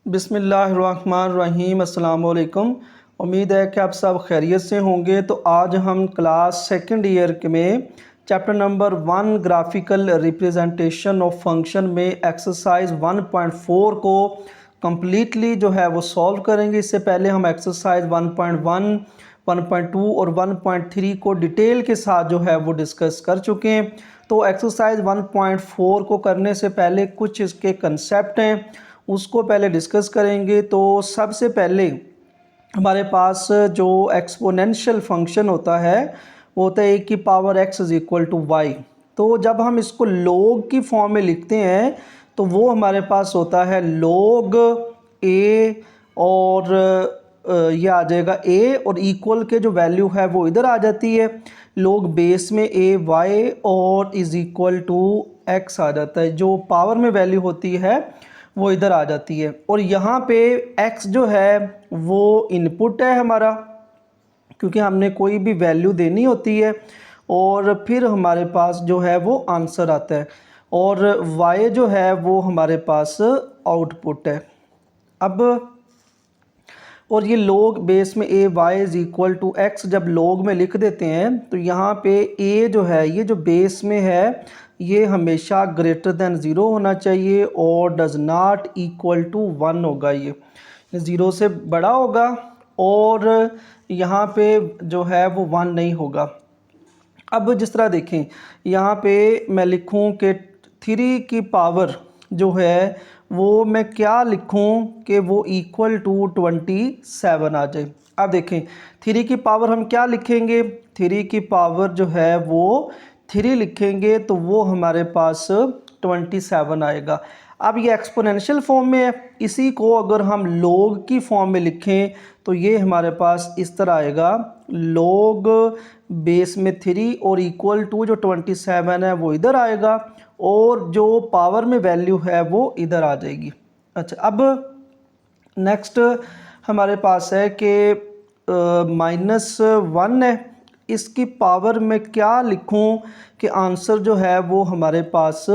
बिस्मिल्लाहिर्रहमानिर्रहीम अस्सलाम वालेकुम। उम्मीद है कि आप सब खैरियत से होंगे। तो आज हम क्लास सेकंड ईयर में chapter number 1 graphical representation of function में एक्सरसाइज 1.4 को कम्प्लीटली जो है वो सॉल्व करेंगे। इससे पहले हम एक्सरसाइज 1.1, 1.2 और 1.3 को डिटेल के साथ जो है वो डिस्कस कर चुके हैं। तो एक्सरसाइज 1.4 को करने से पहले कुछ इसके कंसेप्ट हैं, उसको पहले डिस्कस करेंगे। तो सबसे पहले हमारे पास जो एक्सपोनेंशियल फंक्शन होता है वो होता है a की power x is equal to y. तो जब हम इसको log की फॉर्म में लिखते हैं तो वो हमारे पास होता है log a, और ये आ जाएगा a और इक्वल के जो वैल्यू है वो इधर आ जाती है, log बेस में a y और इज़ इक्वल टू x आ जाता है। जो पावर में वैल्यू होती है वो इधर आ जाती है। और यहाँ पे x जो है वो इनपुट है हमारा, क्योंकि हमने कोई भी वैल्यू देनी होती है, और फिर हमारे पास जो है वो आंसर आता है, और y जो है वो हमारे पास आउटपुट है। अब और ये log बेस में a y is equal to x जब log में लिख देते हैं तो यहाँ पे a जो है ये जो बेस में है ये हमेशा ग्रेटर देन 0 होना चाहिए और डज़ नॉट इक्वल टू 1 होगा। ये 0 से बड़ा होगा और यहाँ पे जो है वो 1 नहीं होगा। अब जिस तरह देखें यहाँ पे मैं लिखूँ कि 3 की पावर जो है वो मैं क्या लिखूं कि वो इक्वल टू 27 आ जाए। अब देखें 3 की पावर हम क्या लिखेंगे, 3 की पावर जो है वो 3 लिखेंगे तो वो हमारे पास 27 आएगा। अब ये एक्सपोनेंशियल फॉर्म में है, इसी को अगर हम log की फॉर्म में लिखें तो ये हमारे पास इस तरह आएगा, log बेस में 3 और इक्वल टू जो 27 है वो इधर आएगा और जो पावर में वैल्यू है वो इधर आ जाएगी। अच्छा, अब नेक्स्ट हमारे पास है कि -1 है, इसकी पावर में क्या लिखूं कि आंसर जो है वो हमारे पास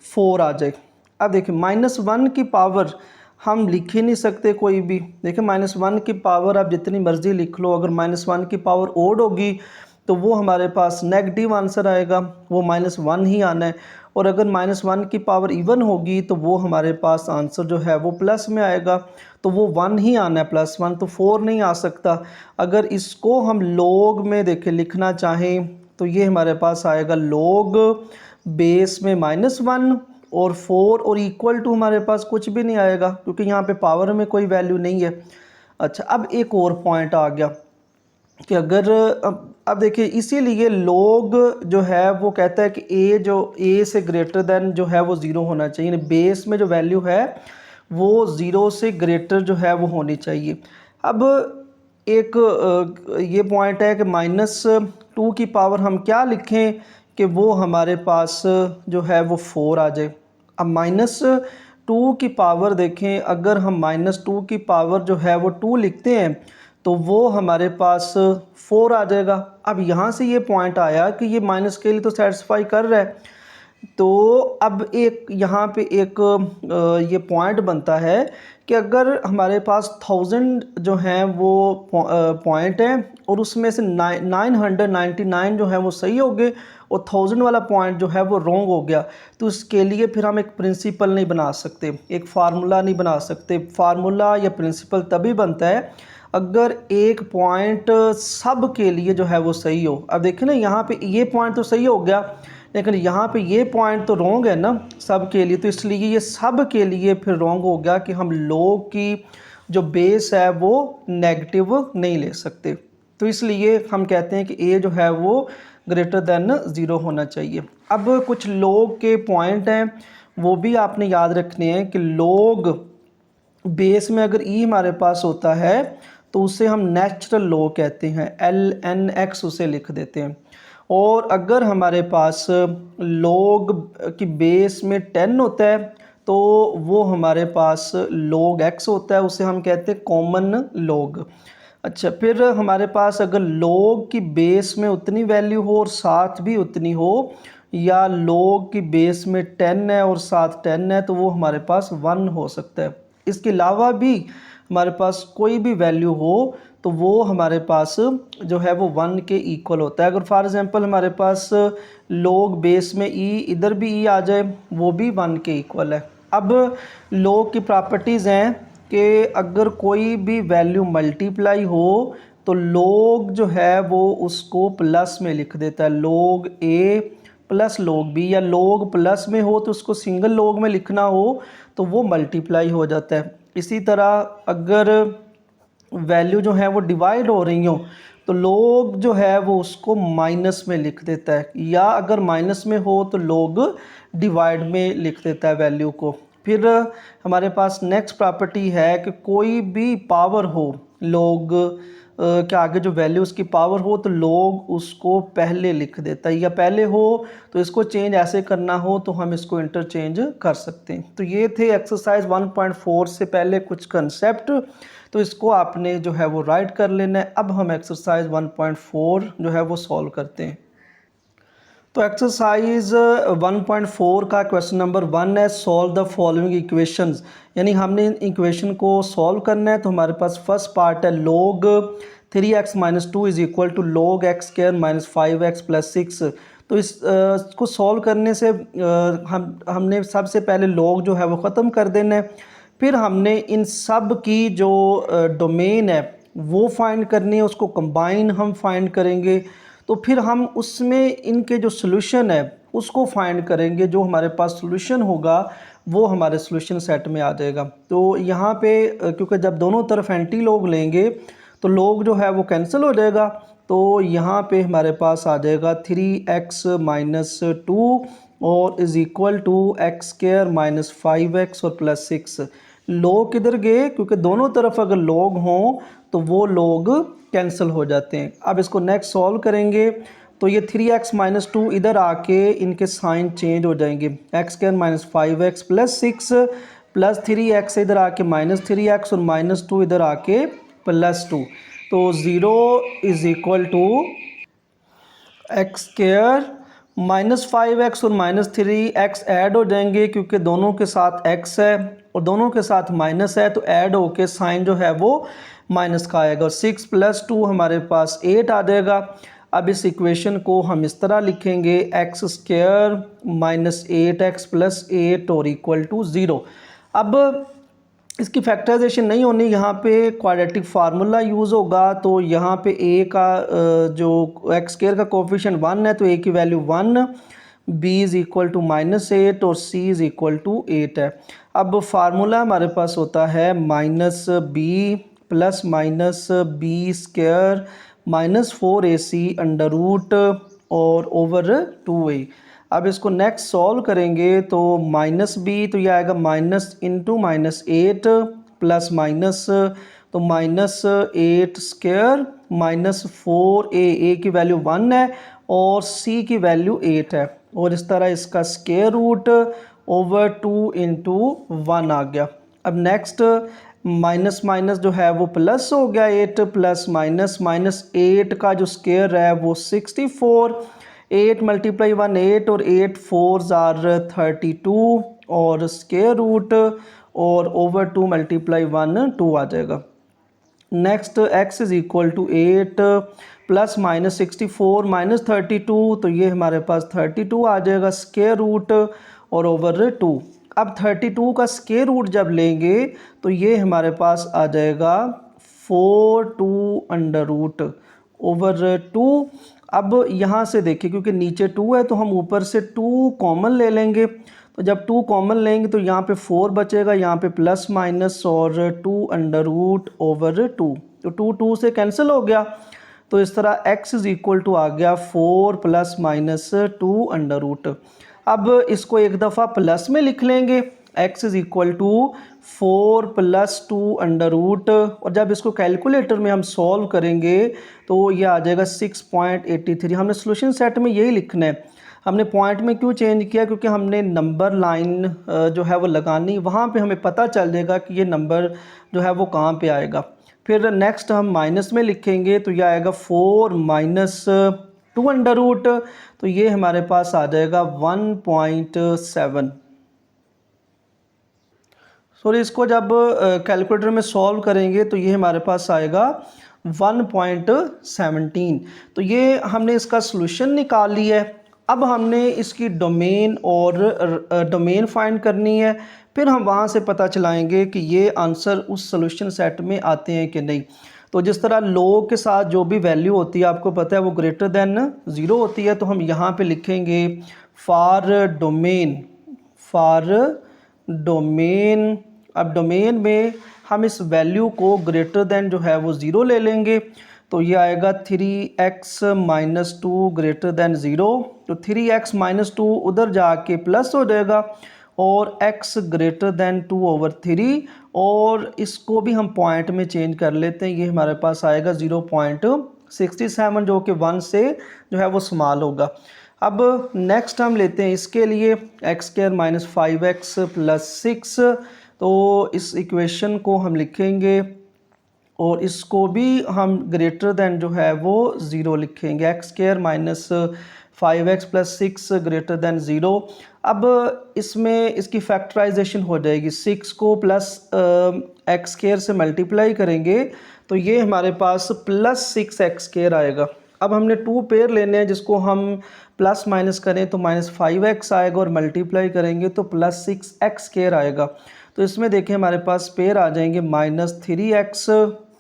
4 आ जाए। अब देखिए -1 की पावर हम लिख ही नहीं सकते कोई भी। देखिए -1 की पावर आप जितनी मर्ज़ी लिख लो, अगर -1 की पावर ओड होगी तो वो हमारे पास नेगेटिव आंसर आएगा, वो -1 ही आना है। और अगर -1 की पावर इवन होगी तो वो हमारे पास आंसर जो है वो प्लस में आएगा, तो वो 1 ही आना है, +1 तो 4 नहीं आ सकता। अगर इसको हम log में देखें लिखना चाहें तो ये हमारे पास आएगा log बेस में -1 और 4 और इक्वल टू हमारे पास कुछ भी नहीं आएगा क्योंकि यहाँ पे पावर में कोई वैल्यू नहीं है। अच्छा, अब एक और पॉइंट आ गया कि अगर अब देखिए इसीलिए log जो है वो कहता है कि a से ग्रेटर देन जो है वो 0 होना चाहिए, बेस में जो वैल्यू है वो 0 से ग्रेटर जो है वो होनी चाहिए। अब एक ये पॉइंट है कि -2 की पावर हम क्या लिखें कि वो हमारे पास जो है वो 4 आ जाए। अब -2 की पावर देखें, अगर हम -2 की पावर जो है वो 2 लिखते हैं तो वो हमारे पास 4 आ जाएगा। अब यहाँ से ये पॉइंट आया कि ये माइनस के लिए तो सेटिस्फाई कर रहा है, तो अब एक यहाँ पे एक ये पॉइंट बनता है कि अगर हमारे पास 1000 जो हैं वो पॉइंट हैं और उसमें से 999 जो है वो सही हो गए और 1000 वाला पॉइंट जो है वो रॉन्ग हो गया, तो इसके लिए फिर हम एक प्रिंसिपल नहीं बना सकते, एक फार्मूला नहीं बना सकते। फार्मूला या प्रिंसिपल तभी बनता है अगर एक पॉइंट सब के लिए जो है वो सही हो। अब देखिए ना, यहाँ पे ये पॉइंट तो सही हो गया लेकिन यहाँ पे ये पॉइंट तो रॉन्ग है ना सब के लिए, तो इसलिए ये सब के लिए फिर रॉन्ग हो गया कि हम log की जो बेस है वो नेगेटिव नहीं ले सकते। तो इसलिए हम कहते हैं कि a जो है वो ग्रेटर देन 0 होना चाहिए। अब कुछ log के पॉइंट हैं वो भी आपने याद रखने हैं कि log बेस में अगर e हमारे पास होता है तो उसे हम नेचुरल log कहते हैं, ln(x) उसे लिख देते हैं। और अगर हमारे पास log की बेस में 10 होता है तो वो हमारे पास log x होता है, उसे हम कहते हैं कॉमन log। अच्छा, फिर हमारे पास अगर log की बेस में उतनी वैल्यू हो और साथ भी उतनी हो, या log की बेस में 10 है और साथ 10 है, तो वो हमारे पास 1 हो सकता है। इसके अलावा भी हमारे पास कोई भी वैल्यू हो तो वो हमारे पास जो है वो 1 के इक्वल होता है। अगर फॉर एग्जांपल हमारे पास log बेस में e, इधर भी e आ जाए, वो भी 1 के इक्वल है। अब log की प्रॉपर्टीज़ हैं कि अगर कोई भी वैल्यू मल्टीप्लाई हो तो log जो है वो उसको प्लस में लिख देता है, log a plus log b, या log प्लस में हो तो उसको सिंगल log में लिखना हो तो वो मल्टीप्लाई हो जाता है। इसी तरह अगर वैल्यू जो है वो डिवाइड हो रही हो तो log जो है वो उसको माइनस में लिख देता है, या अगर माइनस में हो तो log डिवाइड में लिख देता है वैल्यू को। फिर हमारे पास नेक्स्ट प्रॉपर्टी है कि कोई भी पावर हो log के आगे जो वैल्यू उसकी पावर हो तो log उसको पहले लिख देता है, या पहले हो तो इसको चेंज ऐसे करना हो तो हम इसको इंटरचेंज कर सकते हैं। तो ये थे एक्सरसाइज 1.4 से पहले कुछ कंसेप्ट, तो इसको आपने जो है वो राइट कर लेना है। अब हम एक्सरसाइज 1.4 जो है वो सॉल्व करते हैं। तो एक्सरसाइज 1.4 का क्वेश्चन नंबर 1 है, सॉल्व द फॉलोइंग इक्वेशंस। यानी हमने इन इक्वेशन को सॉल्व करना है। तो हमारे पास फर्स्ट पार्ट है log 3x - 2 is equal to log x square - 5x + 6। तो इसको सॉल्व करने से हमने सबसे पहले log जो है वो ख़त्म कर देना है। फिर हमने इन सब की जो डोमेन है वो फाइंड करनी है, उसको कंबाइन हम फाइंड करेंगे। तो फिर हम उसमें इनके जो सोल्यूशन है उसको फाइंड करेंगे, जो हमारे पास सोल्यूशन होगा वो हमारे सोल्यूशन सेट में आ जाएगा। तो यहाँ पे क्योंकि जब दोनों तरफ एंटी log लेंगे तो log जो है वो कैंसिल हो जाएगा। तो यहाँ पे हमारे पास आ जाएगा 3x - 2 और is equal to x square - 5x और +6। log किधर गए, क्योंकि दोनों तरफ अगर log हों तो वो log कैंसिल हो जाते हैं। अब इसको नेक्स्ट सॉल्व करेंगे तो ये 3x - 2 इधर आके इनके साइन चेंज हो जाएंगे, x square - 5x +6 plus 3x इधर आके -3x और -2 इधर आके +2। तो 0 is equal to x square -5x और -3x ऐड हो जाएंगे, क्योंकि दोनों के साथ x है और दोनों के साथ माइनस है, तो ऐड होके साइन जो है वो माइनस का आएगा। और 6 + 2 हमारे पास 8 आ जाएगा। अब इस इक्वेशन को हम इस तरह लिखेंगे, x स्क्वायर -8x + 8 और इक्वल टू 0। अब इसकी फैक्टराइजेशन नहीं होनी, यहाँ पे क्वाड्रेटिक फार्मूला यूज़ होगा। तो यहाँ पे a का जो x स्क्वायर का कोफिशिएंट 1 है तो a की value 1, b is equal to -8 और c इज़ इक्वल टू 8 है। अब फार्मूला हमारे पास होता है -b plus -b square -4ac under root और ओवर 2a। अब इसको नेक्स्ट सॉल्व करेंगे तो -b तो ये आएगा माइनस इंटू -8 प्लस माइनस तो -8 स्क्वायर -4a की वैल्यू 1 है और c की वैल्यू 8 है, और इस तरह इसका स्क्वायर रूट ओवर 2 इंटू 1 आ गया। अब नेक्स्ट माइनस माइनस जो है वो प्लस हो गया, 8 प्लस -8 का जो स्क्वायर है वो 64, 8 × 1 8 और 8 4s आर 32 और स्क्वायर रूट और ओवर 2 × 1 2 आ जाएगा। Next x is equal to 8 plus -64 -32, तो ये हमारे पास 32 आ जाएगा स्क्वायर रूट और ओवर 2। अब 32 का स्क्वायर रूट जब लेंगे तो ये हमारे पास आ जाएगा 4 अंडर रूट ओवर 2। अब यहाँ से देखिए क्योंकि नीचे 2 है तो हम ऊपर से 2 कॉमन ले लेंगे। तो जब 2 कॉमन लेंगे तो यहाँ पे 4 बचेगा, यहाँ पे प्लस माइनस और 2 अंडर रूट ओवर 2, तो 2 2 से कैंसिल हो गया। तो इस तरह x इज़ इक्वल टू आ गया 4 ± 2 अंडर रूट। अब इसको एक दफ़ा प्लस में लिख लेंगे, x is equal to 4 + 2 under root, और जब इसको कैलकुलेटर में हम सॉल्व करेंगे तो ये आ जाएगा 6.83। हमने सोल्यूशन सेट में यही लिखना है। हमने पॉइंट में क्यों चेंज किया, क्योंकि हमने नंबर लाइन जो है वो लगानी, वहाँ पे हमें पता चल जाएगा कि ये नंबर जो है वो कहाँ पे आएगा। फिर नेक्स्ट हम माइनस में लिखेंगे तो ये आएगा 4 - 2 अंडर रूट, तो ये हमारे पास आ जाएगा 1.7। सॉरी इसको जब कैलकुलेटर में सॉल्व करेंगे तो ये हमारे पास आएगा 1.17। तो ये हमने इसका सॉल्यूशन निकाल लिया है। अब हमने इसकी डोमेन और डोमेन फाइंड करनी है, फिर हम वहाँ से पता चलाएंगे कि ये आंसर उस सॉल्यूशन सेट में आते हैं कि नहीं। तो जिस तरह लोग के साथ जो भी वैल्यू होती है आपको पता है वो ग्रेटर देन 0 होती है, तो हम यहाँ पे लिखेंगे फॉर डोमेन। अब डोमेन में हम इस वैल्यू को ग्रेटर देन जो है वो 0 ले लेंगे, तो ये आएगा 3x माइनस 2 ग्रेटर देन 0। तो 3x माइनस 2 उधर जाके प्लस हो जाएगा और x ग्रेटर देन 2/3, और इसको भी हम पॉइंट में चेंज कर लेते हैं। ये हमारे पास आएगा 0.67 जो कि 1 से जो है वो स्मॉल होगा। अब नेक्स्ट हम लेते हैं इसके लिए x² माइनस 5x प्लस 6। तो इस इक्वेशन को हम लिखेंगे और इसको भी हम ग्रेटर देन जो है वो 0 लिखेंगे। x² minus 5x plus 6 greater then 0। अब इसमें इसकी फैक्टराइजेशन हो जाएगी, 6 को प्लस x² से मल्टीप्लाई करेंगे तो ये हमारे पास प्लस 6x² आएगा। अब हमने 2 पेयर लेने हैं जिसको हम प्लस माइनस करें तो माइनस 5x आएगा और मल्टीप्लाई करेंगे तो प्लस 6x² आएगा। तो इसमें देखें हमारे पास पेयर आ जाएंगे माइनस 3x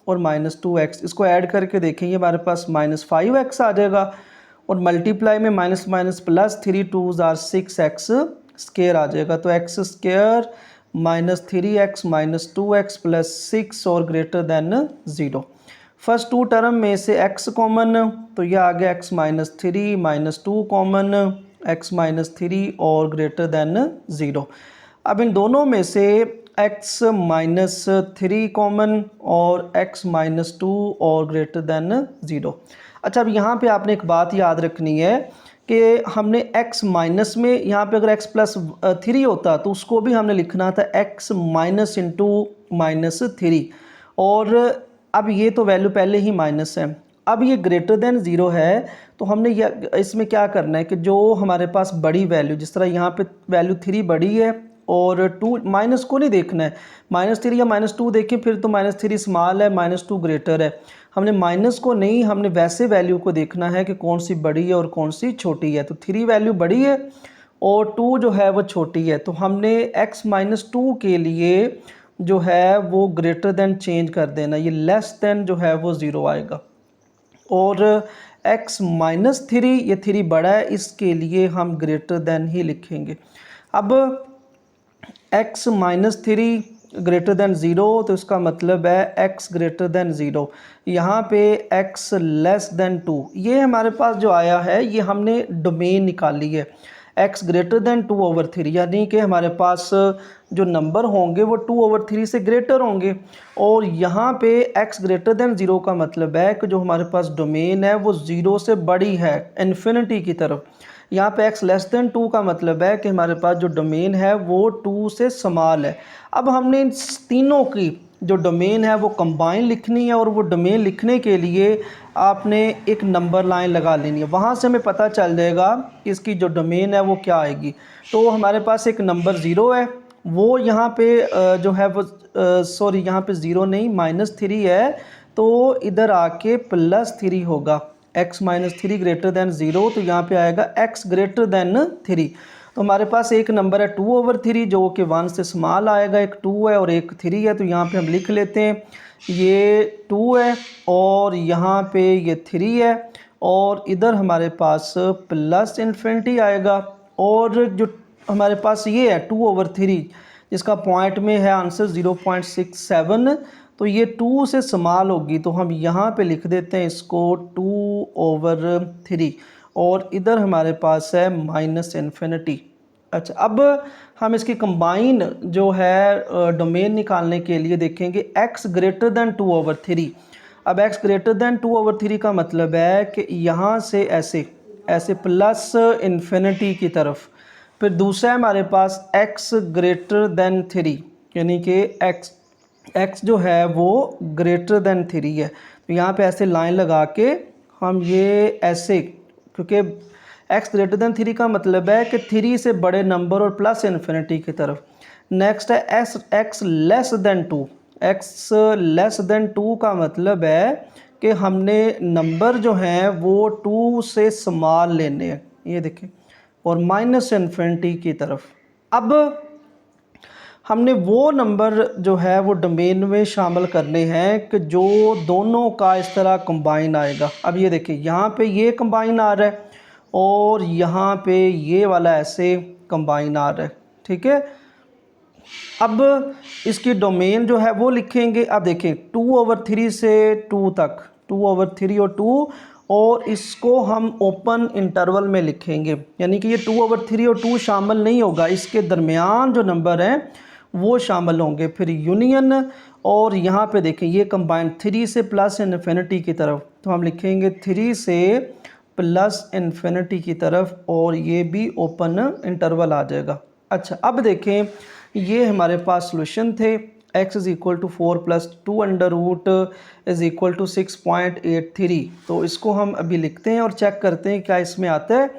और माइनस 2x। इसको ऐड करके देखेंगे हमारे पास माइनस 5x आ जाएगा और मल्टीप्लाई में minus minus plus 3 2s are 6x² आ जाएगा। तो x² minus 3x minus 2x plus 6 और ग्रेटर देन 0। फर्स्ट 2 टर्म में से x कॉमन, तो यह आ गया x minus 3 minus 2 common, x minus 3 और ग्रेटर देन 0। अब इन दोनों में से x माइनस 3 कॉमन और x माइनस 2 और ग्रेटर देन 0। अच्छा, अब यहाँ पे आपने एक बात याद रखनी है कि हमने x माइनस में यहाँ पे अगर x प्लस 3 होता तो उसको भी हमने लिखना था x माइनस इंटू माइनस 3, और अब ये तो वैल्यू पहले ही माइनस है। अब ये ग्रेटर देन 0 है तो हमने इसमें क्या करना है कि जो हमारे पास बड़ी वैल्यू, जिस तरह यहाँ पे वैल्यू 3 बड़ी है और 2 माइनस को नहीं देखना है, माइनस 3 या माइनस 2 देखें फिर तो माइनस 3 स्मॉल है माइनस 2 ग्रेटर है। हमने माइनस को नहीं, हमने वैसे वैल्यू को देखना है कि कौन सी बड़ी है और कौन सी छोटी है। तो 3 वैल्यू बड़ी है और 2 जो है वो छोटी है, तो हमने x माइनस 2 के लिए जो है वो ग्रेटर देन चेंज कर देना, ये लेस देन जो है वो 0 आएगा। और x माइनस 3, ये 3 बड़ा है, इसके लिए हम ग्रेटर देन ही लिखेंगे। अब x माइनस 3 ग्रेटर देन 0, तो इसका मतलब है x ग्रेटर देन 0। यहाँ पे x लेस देन 2, ये हमारे पास जो आया है ये हमने डोमेन निकाली है x ग्रेटर देन 2/3, यानी कि हमारे पास जो नंबर होंगे वो 2/3 से ग्रेटर होंगे। और यहाँ पे x ग्रेटर देन 0 का मतलब है कि जो हमारे पास डोमेन है वो 0 से बड़ी है इन्फिनिटी की तरफ। यहाँ पे x लेस देन 2 का मतलब है कि हमारे पास जो डोमेन है वो 2 से स्मॉल है। अब हमने इन तीनों की जो डोमेन है वो कंबाइन लिखनी है, और वो डोमेन लिखने के लिए आपने एक नंबर लाइन लगा लेनी है, वहाँ से हमें पता चल जाएगा कि इसकी जो डोमेन है वो क्या आएगी। तो हमारे पास एक नंबर 0 है, वो यहाँ पे जो है वो सॉरी यहाँ पे 0 नहीं माइनस 3 है, तो इधर आके प्लस 3 होगा। x माइनस 3 ग्रेटर देन 0, तो यहाँ पे आएगा x ग्रेटर देन 3। तो हमारे पास एक नंबर है 2/3 जो कि 1 से स्मॉल आएगा, एक 2 है और एक 3 है, तो यहाँ पे हम लिख लेते हैं ये 2 है और यहाँ पे ये 3 है, और इधर हमारे पास प्लस इन्फिनिटी आएगा। और जो हमारे पास ये है 2/3 जिसका पॉइंट में है आंसर 0.67, तो ये 2 से स्मॉल होगी, तो हम यहाँ पे लिख देते हैं इसको 2/3, और इधर हमारे पास है माइनस इन्फिनिटी। अच्छा, अब हम इसकी कंबाइन जो है डोमेन निकालने के लिए देखेंगे x ग्रेटर देन 2/3। अब x ग्रेटर देन 2/3 का मतलब है कि यहाँ से ऐसे ऐसे प्लस इन्फिनिटी की तरफ, फिर दूसरा है हमारे पास x ग्रेटर देन 3, यानी कि x जो है वो ग्रेटर देन 3 है। तो यहाँ पे ऐसे लाइन लगा के हम ये ऐसे, क्योंकि x ग्रेटर देन 3 का मतलब है कि 3 से बड़े नंबर और प्लस इन्फिनिटी की तरफ, नेक्स्ट है x less then 2। X less then 2 का मतलब है कि हमने नंबर जो हैं वो 2 से स्मॉल लेने हैं, ये देखें, और माइनस इन्फिनिटी की तरफ। अब हमने वो नंबर जो है वो डोमेन में शामिल करने हैं कि जो दोनों का इस तरह कंबाइन आएगा। अब ये देखिए, यहाँ पे ये कंबाइन आ रहा है और यहाँ पे ये वाला ऐसे कंबाइन आ रहा है, ठीक है। अब इसकी डोमेन जो है वो लिखेंगे। अब देखें 2/3 से 2 तक, 2/3 और 2, और इसको हम ओपन इंटरवल में लिखेंगे, यानी कि ये 2/3 और 2 शामिल नहीं होगा, इसके दरमियान जो नंबर हैं वो शामिल होंगे। फिर यूनियन, और यहाँ पे देखें ये कंबाइंड 3 से प्लस इन्फिनिटी की तरफ, तो हम लिखेंगे 3 से प्लस इन्फिनिटी की तरफ, और ये भी ओपन इंटरवल आ जाएगा। अच्छा, अब देखें ये हमारे पास सॉल्यूशन थे। x is equal to 4 plus 2 under root is equal to 6.83। तो इसको हम अभी लिखते हैं और चेक करते हैं क्या इसमें आता है।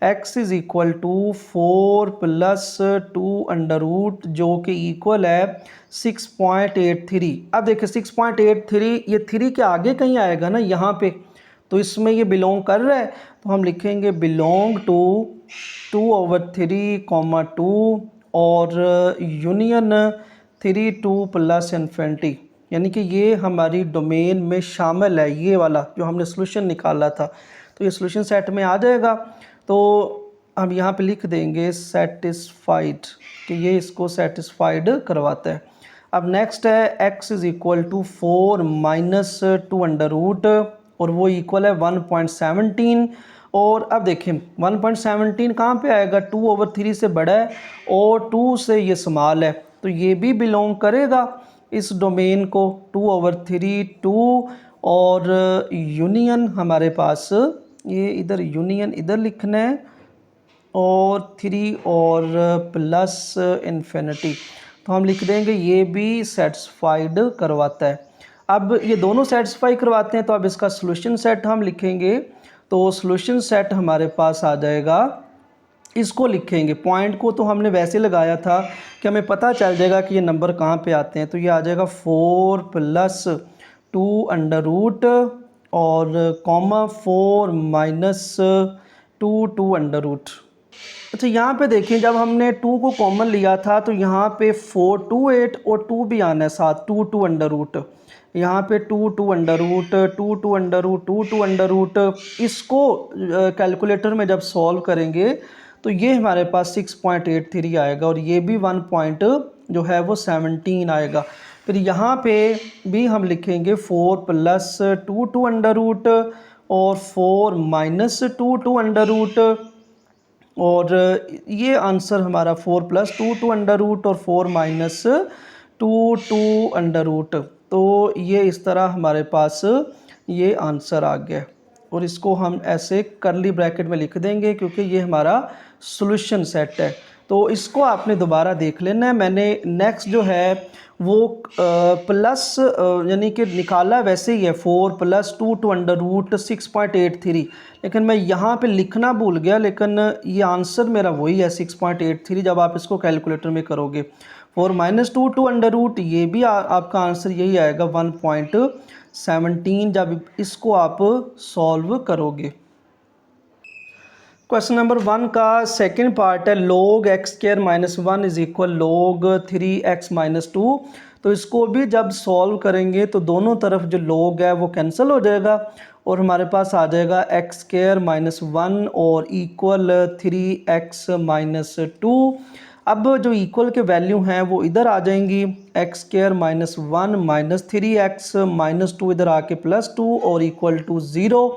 x is equal to 4 plus 2 under root जो कि इक्वल है 6.83। अब देखिए 6.83, ये 3 के आगे कहीं आएगा ना यहाँ पे, तो इसमें ये बिलोंग कर रहा है, तो हम लिखेंगे बिलोंग टू 2/3, 2 और यूनियन 3 2 प्लस इन्फिनिटी, यानी कि ये हमारी डोमेन में शामिल है, ये वाला जो हमने सॉल्यूशन निकाला था। तो ये सॉल्यूशन सेट में आ जाएगा। तो हम यहाँ पे लिख देंगे सेटिस्फाइड, कि ये इसको सेटिस्फाइड करवाता है। अब नेक्स्ट है x is equal to 4 minus 2 under root, और वो इक्वल है 1.17। और अब देखें 1.17 कहाँ पे आएगा, 2/3 से बड़ा है और 2 से ये स्मॉल है, तो ये भी बिलोंग करेगा इस डोमेन को, 2/3 2, और यूनियन हमारे पास ये इधर यूनियन इधर लिखना है, और 3 और प्लस इन्फिनिटी, तो हम लिख देंगे ये भी सेटिस्फाइड करवाता है। अब ये दोनों सेटिस्फाई करवाते हैं, तो अब इसका सॉल्यूशन सेट हम लिखेंगे। तो सॉल्यूशन सेट हमारे पास आ जाएगा, इसको लिखेंगे, पॉइंट को तो हमने वैसे लगाया था कि हमें पता चल जाएगा कि ये नंबर कहाँ पे आते हैं। तो ये आ जाएगा 4 प्लस 2 अंडर रूट और कॉमा 4 माइनस 2 अंडर रूट। अच्छा, यहाँ पे देखिए जब हमने 2 को कॉमन लिया था तो यहाँ पे 4 2 8 और 2 भी आना है साथ, 2 अंडर रूट, यहाँ पे 2 under root, 2 under root, 2 under root. इसको कैलकुलेटर में जब सॉल्व करेंगे तो ये हमारे पास 6.83 आएगा, और ये भी 1 पॉइंट जो है वो 17 आएगा। फिर यहाँ पे भी हम लिखेंगे 4 प्लस 2 अंडर रूट और 4 माइनस 2 अंडर रूट, और ये आंसर हमारा 4 प्लस 2 अंडर रूट और 4 माइनस 2 अंडर रूट। तो ये इस तरह हमारे पास ये आंसर आ गया, और इसको हम ऐसे करली ब्रैकेट में लिख देंगे क्योंकि ये हमारा सॉल्यूशन सेट है। तो इसको आपने दोबारा देख लेना है। मैंने नेक्स्ट जो है वो प्लस यानी कि निकाला वैसे ही है, 4 प्लस 2 अंडर रूट 6.83, लेकिन मैं यहाँ पे लिखना भूल गया, लेकिन ये आंसर मेरा वही है 6.83 जब आप इसको कैलकुलेटर में करोगे। 4 माइनस 2 अंडर रूट, ये भी आपका आंसर यही आएगा 1.17 जब इसको आप सॉल्व करोगे। क्वेश्चन नंबर 1 का सेकंड पार्ट है log x square minus 1 is equal log 3x minus 2। तो इसको भी जब सॉल्व करेंगे तो दोनों तरफ जो log है वो कैंसिल हो जाएगा, और हमारे पास आ जाएगा x स्क्वायर माइनस 1 और इक्वल 3x माइनस 2। अब जो इक्वल के वैल्यू हैं वो इधर आ जाएंगी, x square minus 1 minus 3x minus 2 इधर आके प्लस 2 और इक्वल टू 0।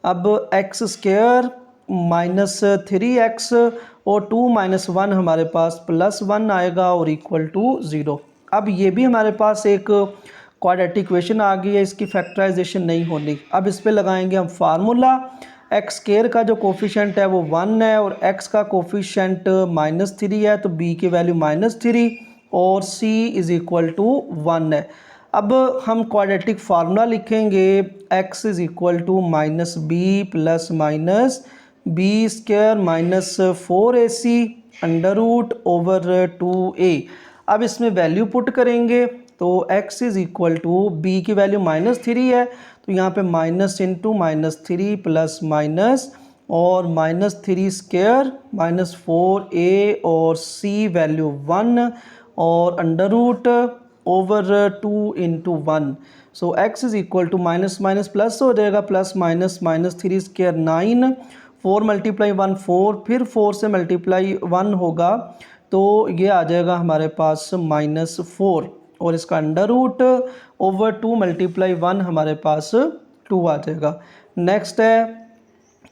अब x स्क्वायर माइनस 3x और 2 माइनस 1 हमारे पास प्लस 1 आएगा और इक्वल टू 0। अब ये भी हमारे पास एक क्वाड्रेटिक इक्वेशन आ गई है, इसकी फैक्टराइजेशन नहीं होनी। अब इस पे लगाएंगे हम फार्मूला, एक्स स्क्वायर का जो कोफिशेंट है वो 1 है और x का कोफिशेंट -3 है, तो b की वैल्यू -3 और c इज़ इक्वल टू 1 है। अब हम क्वाड्रेटिक फार्मूला लिखेंगे, x is equal to minus b plus minus b square minus 4ac under root over 2a। अब इसमें वैल्यू पुट करेंगे तो x is equal to b की वैल्यू -3 है तो यहाँ पे माइनस इंटू -3 प्लस माइनस और -3 स्क्वायर -4a और c वैल्यू 1 और under root over 2 into 1। So x is equal to minus minus plus हो जाएगा, प्लस माइनस -3 स्क्वायर 9, 4 मल्टीप्लाई 1 4, फिर 4 से मल्टीप्लाई 1 होगा तो ये आ जाएगा हमारे पास -4 और इसका अंडर रूट ओवर 2 मल्टीप्लाई 1 हमारे पास 2 आ जाएगा। नेक्स्ट है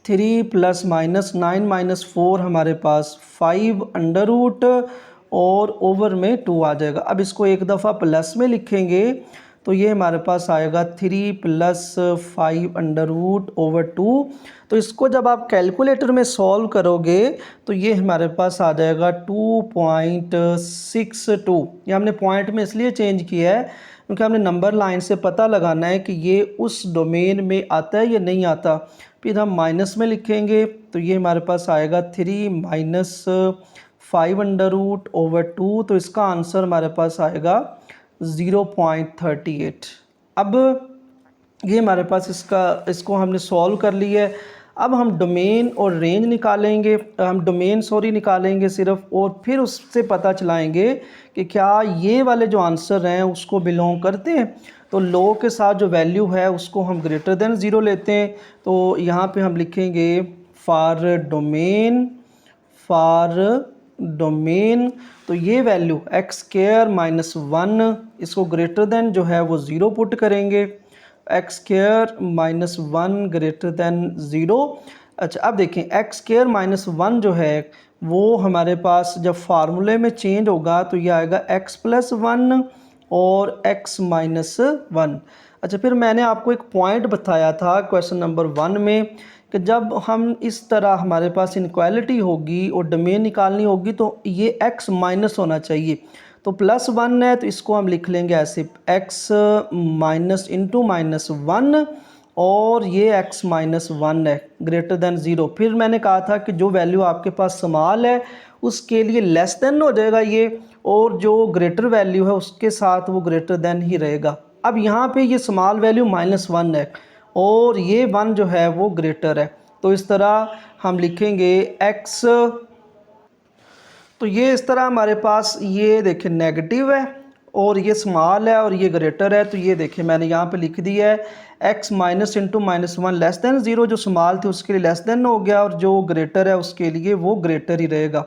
3 प्लस माइनस 9 माइनस 4 हमारे पास 5 अंडर रूट और ओवर में 2 आ जाएगा। अब इसको एक दफ़ा प्लस में लिखेंगे तो ये हमारे पास आएगा 3 प्लस 5 अंडर रूट ओवर 2। तो इसको जब आप कैलकुलेटर में सॉल्व करोगे तो ये हमारे पास आ जाएगा 2.62। ये हमने पॉइंट में इसलिए चेंज किया है क्योंकि हमने नंबर लाइन से पता लगाना है कि ये उस डोमेन में आता है या नहीं आता। फिर हम माइनस में लिखेंगे तो ये हमारे पास आएगा 3 माइनस 5 अंडर रूट ओवर 2। तो इसका आंसर हमारे पास आएगा 0.38। अब ये हमारे पास इसको हमने सॉल्व कर लिया है। अब हम डोमेन और रेंज निकालेंगे, हम डोमेन निकालेंगे सिर्फ, और फिर उससे पता चलाएंगे कि क्या ये वाले जो आंसर हैं उसको बिलोंग करते हैं। तो लो के साथ जो वैल्यू है उसको हम ग्रेटर देन 0 लेते हैं। तो यहाँ पे हम लिखेंगे फॉर डोमेन तो ये वैल्यू x स्क्वायर -1, इसको ग्रेटर देन जो है वो 0 पुट करेंगे, x स्क्वायर -1 ग्रेटर देन 0। अच्छा अब देखें x स्क्वायर -1 जो है वो हमारे पास जब फार्मूले में चेंज होगा तो ये आएगा x प्लस 1 और x माइनस 1। अच्छा फिर मैंने आपको एक पॉइंट बताया था क्वेश्चन नंबर 1 में कि जब हम इस तरह हमारे पास इनक्वालिटी होगी और डोमेन निकालनी होगी तो ये x माइनस होना चाहिए। तो +1 है तो इसको हम लिख लेंगे ऐसे x माइनस इंटू -1 और ये x -1 है ग्रेटर देन 0। फिर मैंने कहा था कि जो वैल्यू आपके पास स्मॉल है उसके लिए लेस देन हो जाएगा ये, और जो ग्रेटर वैल्यू है उसके साथ वो ग्रेटर देन ही रहेगा। अब यहाँ पे ये स्मॉल वैल्यू -1 है और ये 1 जो है वो ग्रेटर है। तो इस तरह हम लिखेंगे x, तो ये इस तरह हमारे पास ये देखिए नेगेटिव है और ये स्मॉल है और ये ग्रेटर है। तो ये देखिए मैंने यहाँ पे लिख दिया है x minus into -1 less then 0। जो स्मॉल थे उसके लिए लेस देन हो गया और जो ग्रेटर है उसके लिए वो ग्रेटर ही रहेगा।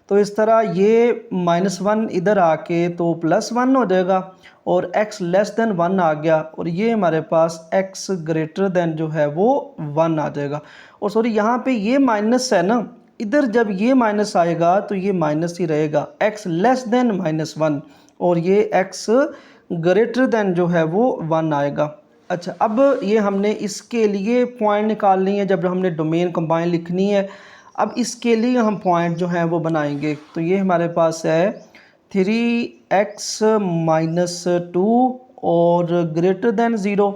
तो इस तरह ये -1 इधर आके तो +1 हो जाएगा और x लेस देन 1 आ गया और ये हमारे पास x ग्रेटर देन जो है वो 1 आ जाएगा। और सॉरी यहाँ पे ये माइनस है ना, इधर जब ये माइनस आएगा तो ये माइनस ही रहेगा, x लेस देन -1 और ये x ग्रेटर देन जो है वो 1 आएगा। अच्छा अब ये हमने इसके लिए पॉइंट निकालनी है जब हमने डोमेन कंबाइन लिखनी है। अब इसके लिए हम पॉइंट जो हैं वो बनाएंगे। तो ये हमारे पास है 3x माइनस 2 और ग्रेटर देन 0।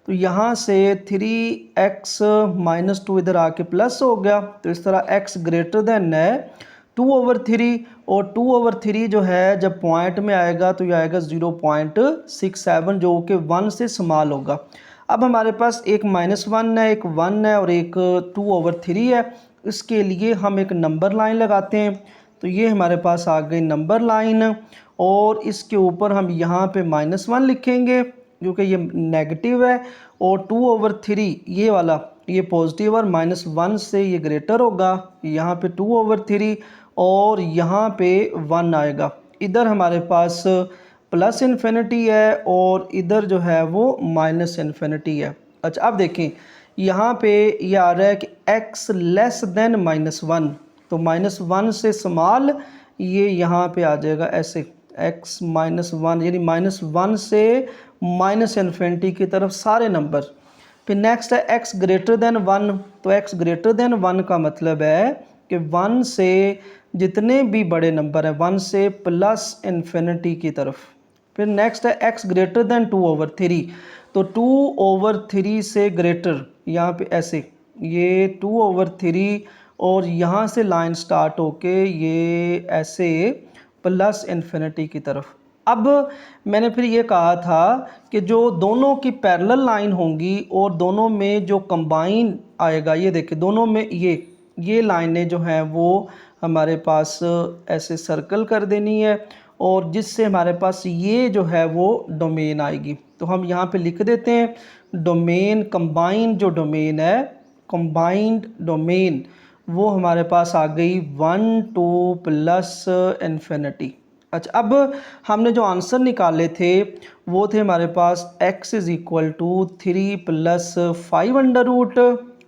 तो यहाँ से 3x माइनस 2 इधर आके प्लस हो गया। तो इस तरह x ग्रेटर देन है 2/3 और 2/3 जो है जब पॉइंट में आएगा तो ये आएगा 0.67 जो कि 1 से स्मॉल होगा। अब हमारे पास एक -1 है, एक 1 है और एक 2/3 है। इसके लिए हम एक नंबर लाइन लगाते हैं। तो ये हमारे पास आ गई नंबर लाइन और इसके ऊपर हम यहाँ पे -1 लिखेंगे क्योंकि ये नेगेटिव है और 2/3 ये वाला ये पॉजिटिव और -1 से ये ग्रेटर होगा। यहाँ पे 2/3 और यहाँ पे 1 आएगा। इधर हमारे पास प्लस इन्फिनिटी है और इधर जो है वो माइनस इन्फिनिटी है। अच्छा अब देखें यहाँ पे ये आ रहा है कि x लेस देन -1, तो -1 से स्मॉल ये यहाँ पे आ जाएगा ऐसे x -1 यानी -1 से माइनस इन्फिनिटी की तरफ सारे नंबर। फिर नेक्स्ट है x ग्रेटर देन 1। तो x ग्रेटर देन 1 का मतलब है कि 1 से जितने भी बड़े नंबर हैं 1 से प्लस इन्फिनिटी की तरफ। फिर नेक्स्ट है x ग्रेटर देन 2/3। तो 2/3 से ग्रेटर यहाँ पे ऐसे ये 2/3 और यहाँ से लाइन स्टार्ट होके ये ऐसे प्लस इन्फिनिटी की तरफ। अब मैंने फिर ये कहा था कि जो दोनों की पैरेलल लाइन होंगी और दोनों में जो कंबाइन आएगा, ये देखिए दोनों में ये लाइनें जो हैं वो हमारे पास ऐसे सर्कल कर देनी है और जिससे हमारे पास ये जो है वो डोमेन आएगी। तो हम यहाँ पे लिख देते हैं डोमेन, कंबाइंड जो डोमेन है, कंबाइंड डोमेन वो हमारे पास आ गई 1 2 प्लस इन्फिनिटी। अच्छा, अब हमने जो आंसर निकाले थे वो थे हमारे पास x is equal to 3 plus 5 under root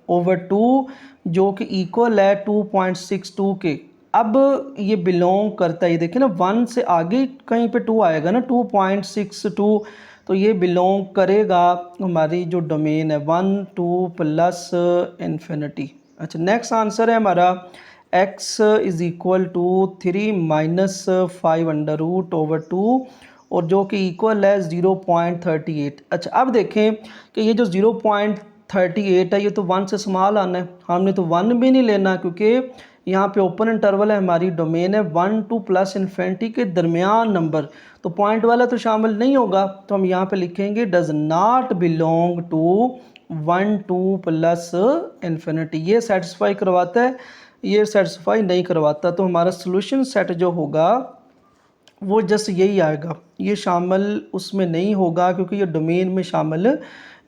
over 2 जो कि इक्वल है 2.62 के। अब ये बिलोंग करता है, ये देखिए ना 1 से आगे कहीं पे 2 आएगा ना, 2.62, तो ये बिलोंग करेगा हमारी जो डोमेन है 1 2 प्लस इन्फिनिटी। अच्छा, नेक्स्ट आंसर है हमारा x is equal to 3 minus 5 under root over 2 और जो कि इक्वल है 0.38। अच्छा, अब देखें कि ये जो 0.38 है ये तो 1 से स्मॉल आना है, हमने तो 1 भी नहीं लेना क्योंकि यहाँ पे ओपन इंटरवल है, हमारी डोमेन है 1 2 प्लस इन्फिनिटी के दरमियान नंबर, तो पॉइंट वाला तो शामिल नहीं होगा। तो हम यहाँ पे लिखेंगे does not belong to 1 2 plus infinity. ये सेटिस्फाई करवाता है, ये सेटिस्फाई नहीं करवाता। तो हमारा सोल्यूशन सेट जो होगा वो जस्ट यही आएगा, ये शामिल उसमें नहीं होगा क्योंकि ये डोमेन में शामिल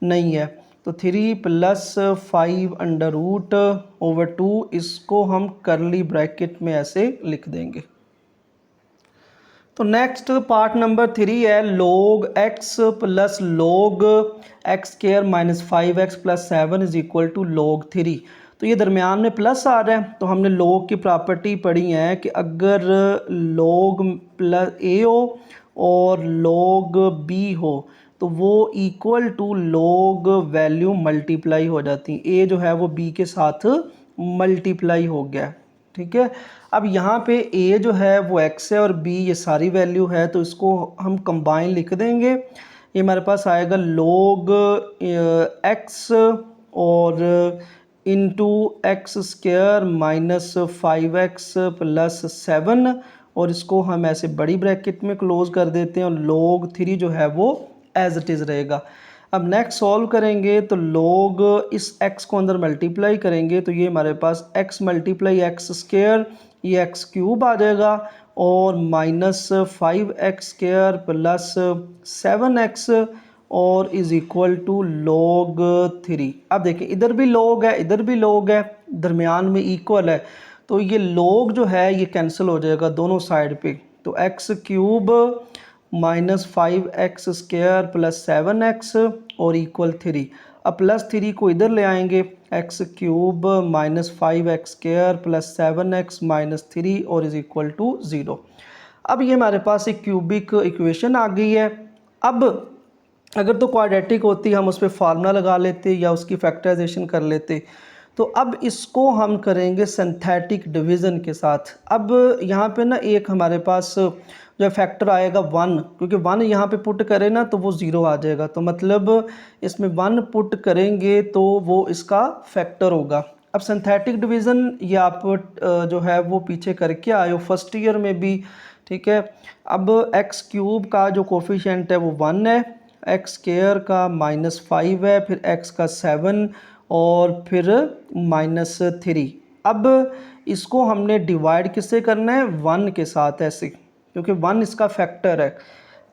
नहीं है। तो 3 प्लस 5 अंडर रूट ओवर 2 इसको हम करली ब्रैकेट में ऐसे लिख देंगे। तो नेक्स्ट पार्ट नंबर 3 है log x plus log x square minus 5x plus 7 is equal to log 3। तो ये दरमियान में प्लस आ रहा है, तो हमने log की प्रॉपर्टी पढ़ी है कि अगर log प्लस a हो और log b हो तो वो equal to log value multiply हो जाती है। a जो है वो b के साथ मल्टीप्लाई हो गया, ठीक है। अब यहाँ पे a जो है वो x है और b ये सारी वैल्यू है, तो इसको हम कंबाइन लिख देंगे। ये हमारे पास आएगा log x और into x square minus 5x plus 7 और इसको हम ऐसे बड़ी ब्रैकेट में क्लोज कर देते हैं और log 3 जो है वो एज इट इज़ रहेगा। अब नेक्स्ट सॉल्व करेंगे तो log इस x को अंदर मल्टीप्लाई करेंगे तो ये हमारे पास x मल्टीप्लाई एक्स स्क्वायर ये x क्यूब आ जाएगा और minus 5x square plus 7x और इज़ इक्वल टू log 3। अब देखिए इधर भी log है इधर भी log है, दरमियान में इक्वल है, तो ये log जो है ये कैंसिल हो जाएगा दोनों साइड पे। तो x cube minus 5x square plus 7x और इक्वल 3। अब प्लस 3 को इधर ले आएंगे, x cube minus 5x square plus 7x minus 3 और इज़ इक्वल टू 0। अब ये हमारे पास एक क्यूबिक इक्वेशन आ गई है। अब अगर तो क्वाड्रेटिक होती हम उस पर फार्मूला लगा लेते या उसकी फैक्टराइजेशन कर लेते। तो अब इसको हम करेंगे सिंथेटिक डिवीज़न के साथ। अब यहाँ पे ना एक हमारे पास जो फैक्टर आएगा 1, क्योंकि 1 यहाँ पे पुट करें ना तो वो 0 आ जाएगा, तो मतलब इसमें 1 पुट करेंगे तो वो इसका फैक्टर होगा। अब सिंथेटिक डिवीज़न ये आप जो है वो पीछे करके आए हो फर्स्ट ईयर में भी, ठीक है। अब एक्स क्यूब का जो कोफिशिएंट है वो 1 है, एक्स स्क्वायर का माइनस 5 है, फिर एक्स का 7 और फिर माइनस 3। अब इसको हमने डिवाइड किससे करना है 1 के साथ ऐसे, क्योंकि 1 इसका फैक्टर है।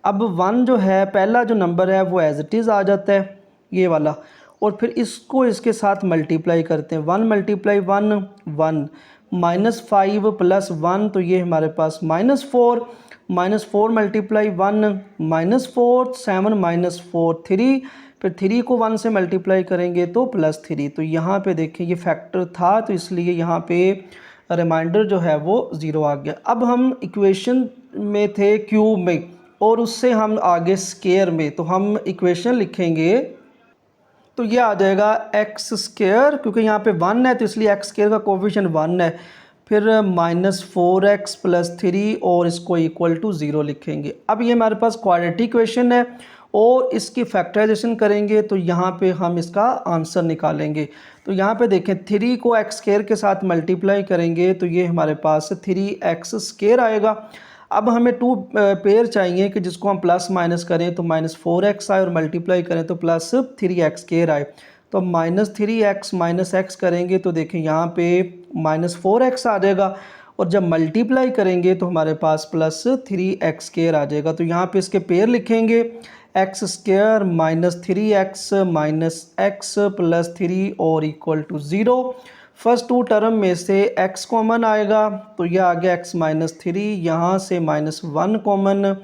अब 1 जो है पहला जो नंबर है वो एज इट इज़ आ जाता है ये वाला, और फिर इसको इसके साथ मल्टीप्लाई करते हैं। 1 मल्टीप्लाई 1 1, माइनस 5 प्लस 1 तो ये हमारे पास -4, -4 मल्टीप्लाई 1 -4, 7 -4 3, फिर 3 को 1 से मल्टीप्लाई करेंगे तो +3। तो यहाँ पे देखिए ये फैक्टर था तो इसलिए यहाँ पे रिमाइंडर जो है वो 0 आ गया। अब हम इक्वेशन में थे क्यूब में और उससे हम आगे स्क्वायर में, तो हम इक्वेशन लिखेंगे तो ये आ जाएगा एक्स स्क्वायर, क्योंकि यहाँ पे 1 है तो इसलिए एक्स स्क्वायर का कोफिशिएंट 1 है, फिर -4x + 3 और इसको इक्वल टू 0 लिखेंगे। अब ये हमारे पास क्वाड्रेटिक इक्वेशन है और इसकी फैक्टराइजेशन करेंगे तो यहाँ पे हम इसका आंसर निकालेंगे। तो यहाँ पे देखें 3 को एक्स स्क्वायर के साथ मल्टीप्लाई करेंगे तो ये हमारे पास 3x स्क्वायर आएगा। अब हमें 2 पेयर चाहिए कि जिसको हम प्लस माइनस करें तो -4x आए और मल्टीप्लाई करें तो +3x स्क्वायर आए। तो -3x -x करेंगे तो देखें यहाँ पे -4x आ जाएगा और जब मल्टीप्लाई करेंगे तो हमारे पास +3x स्क्वायर आ जाएगा। तो यहाँ पे इसके पेयर लिखेंगे x स्क्वायर -3x -x +3 और इक्वल टू 0। फर्स्ट 2 टर्म में से x कॉमन आएगा तो यह आ गया x -3, यहाँ से -1 कॉमन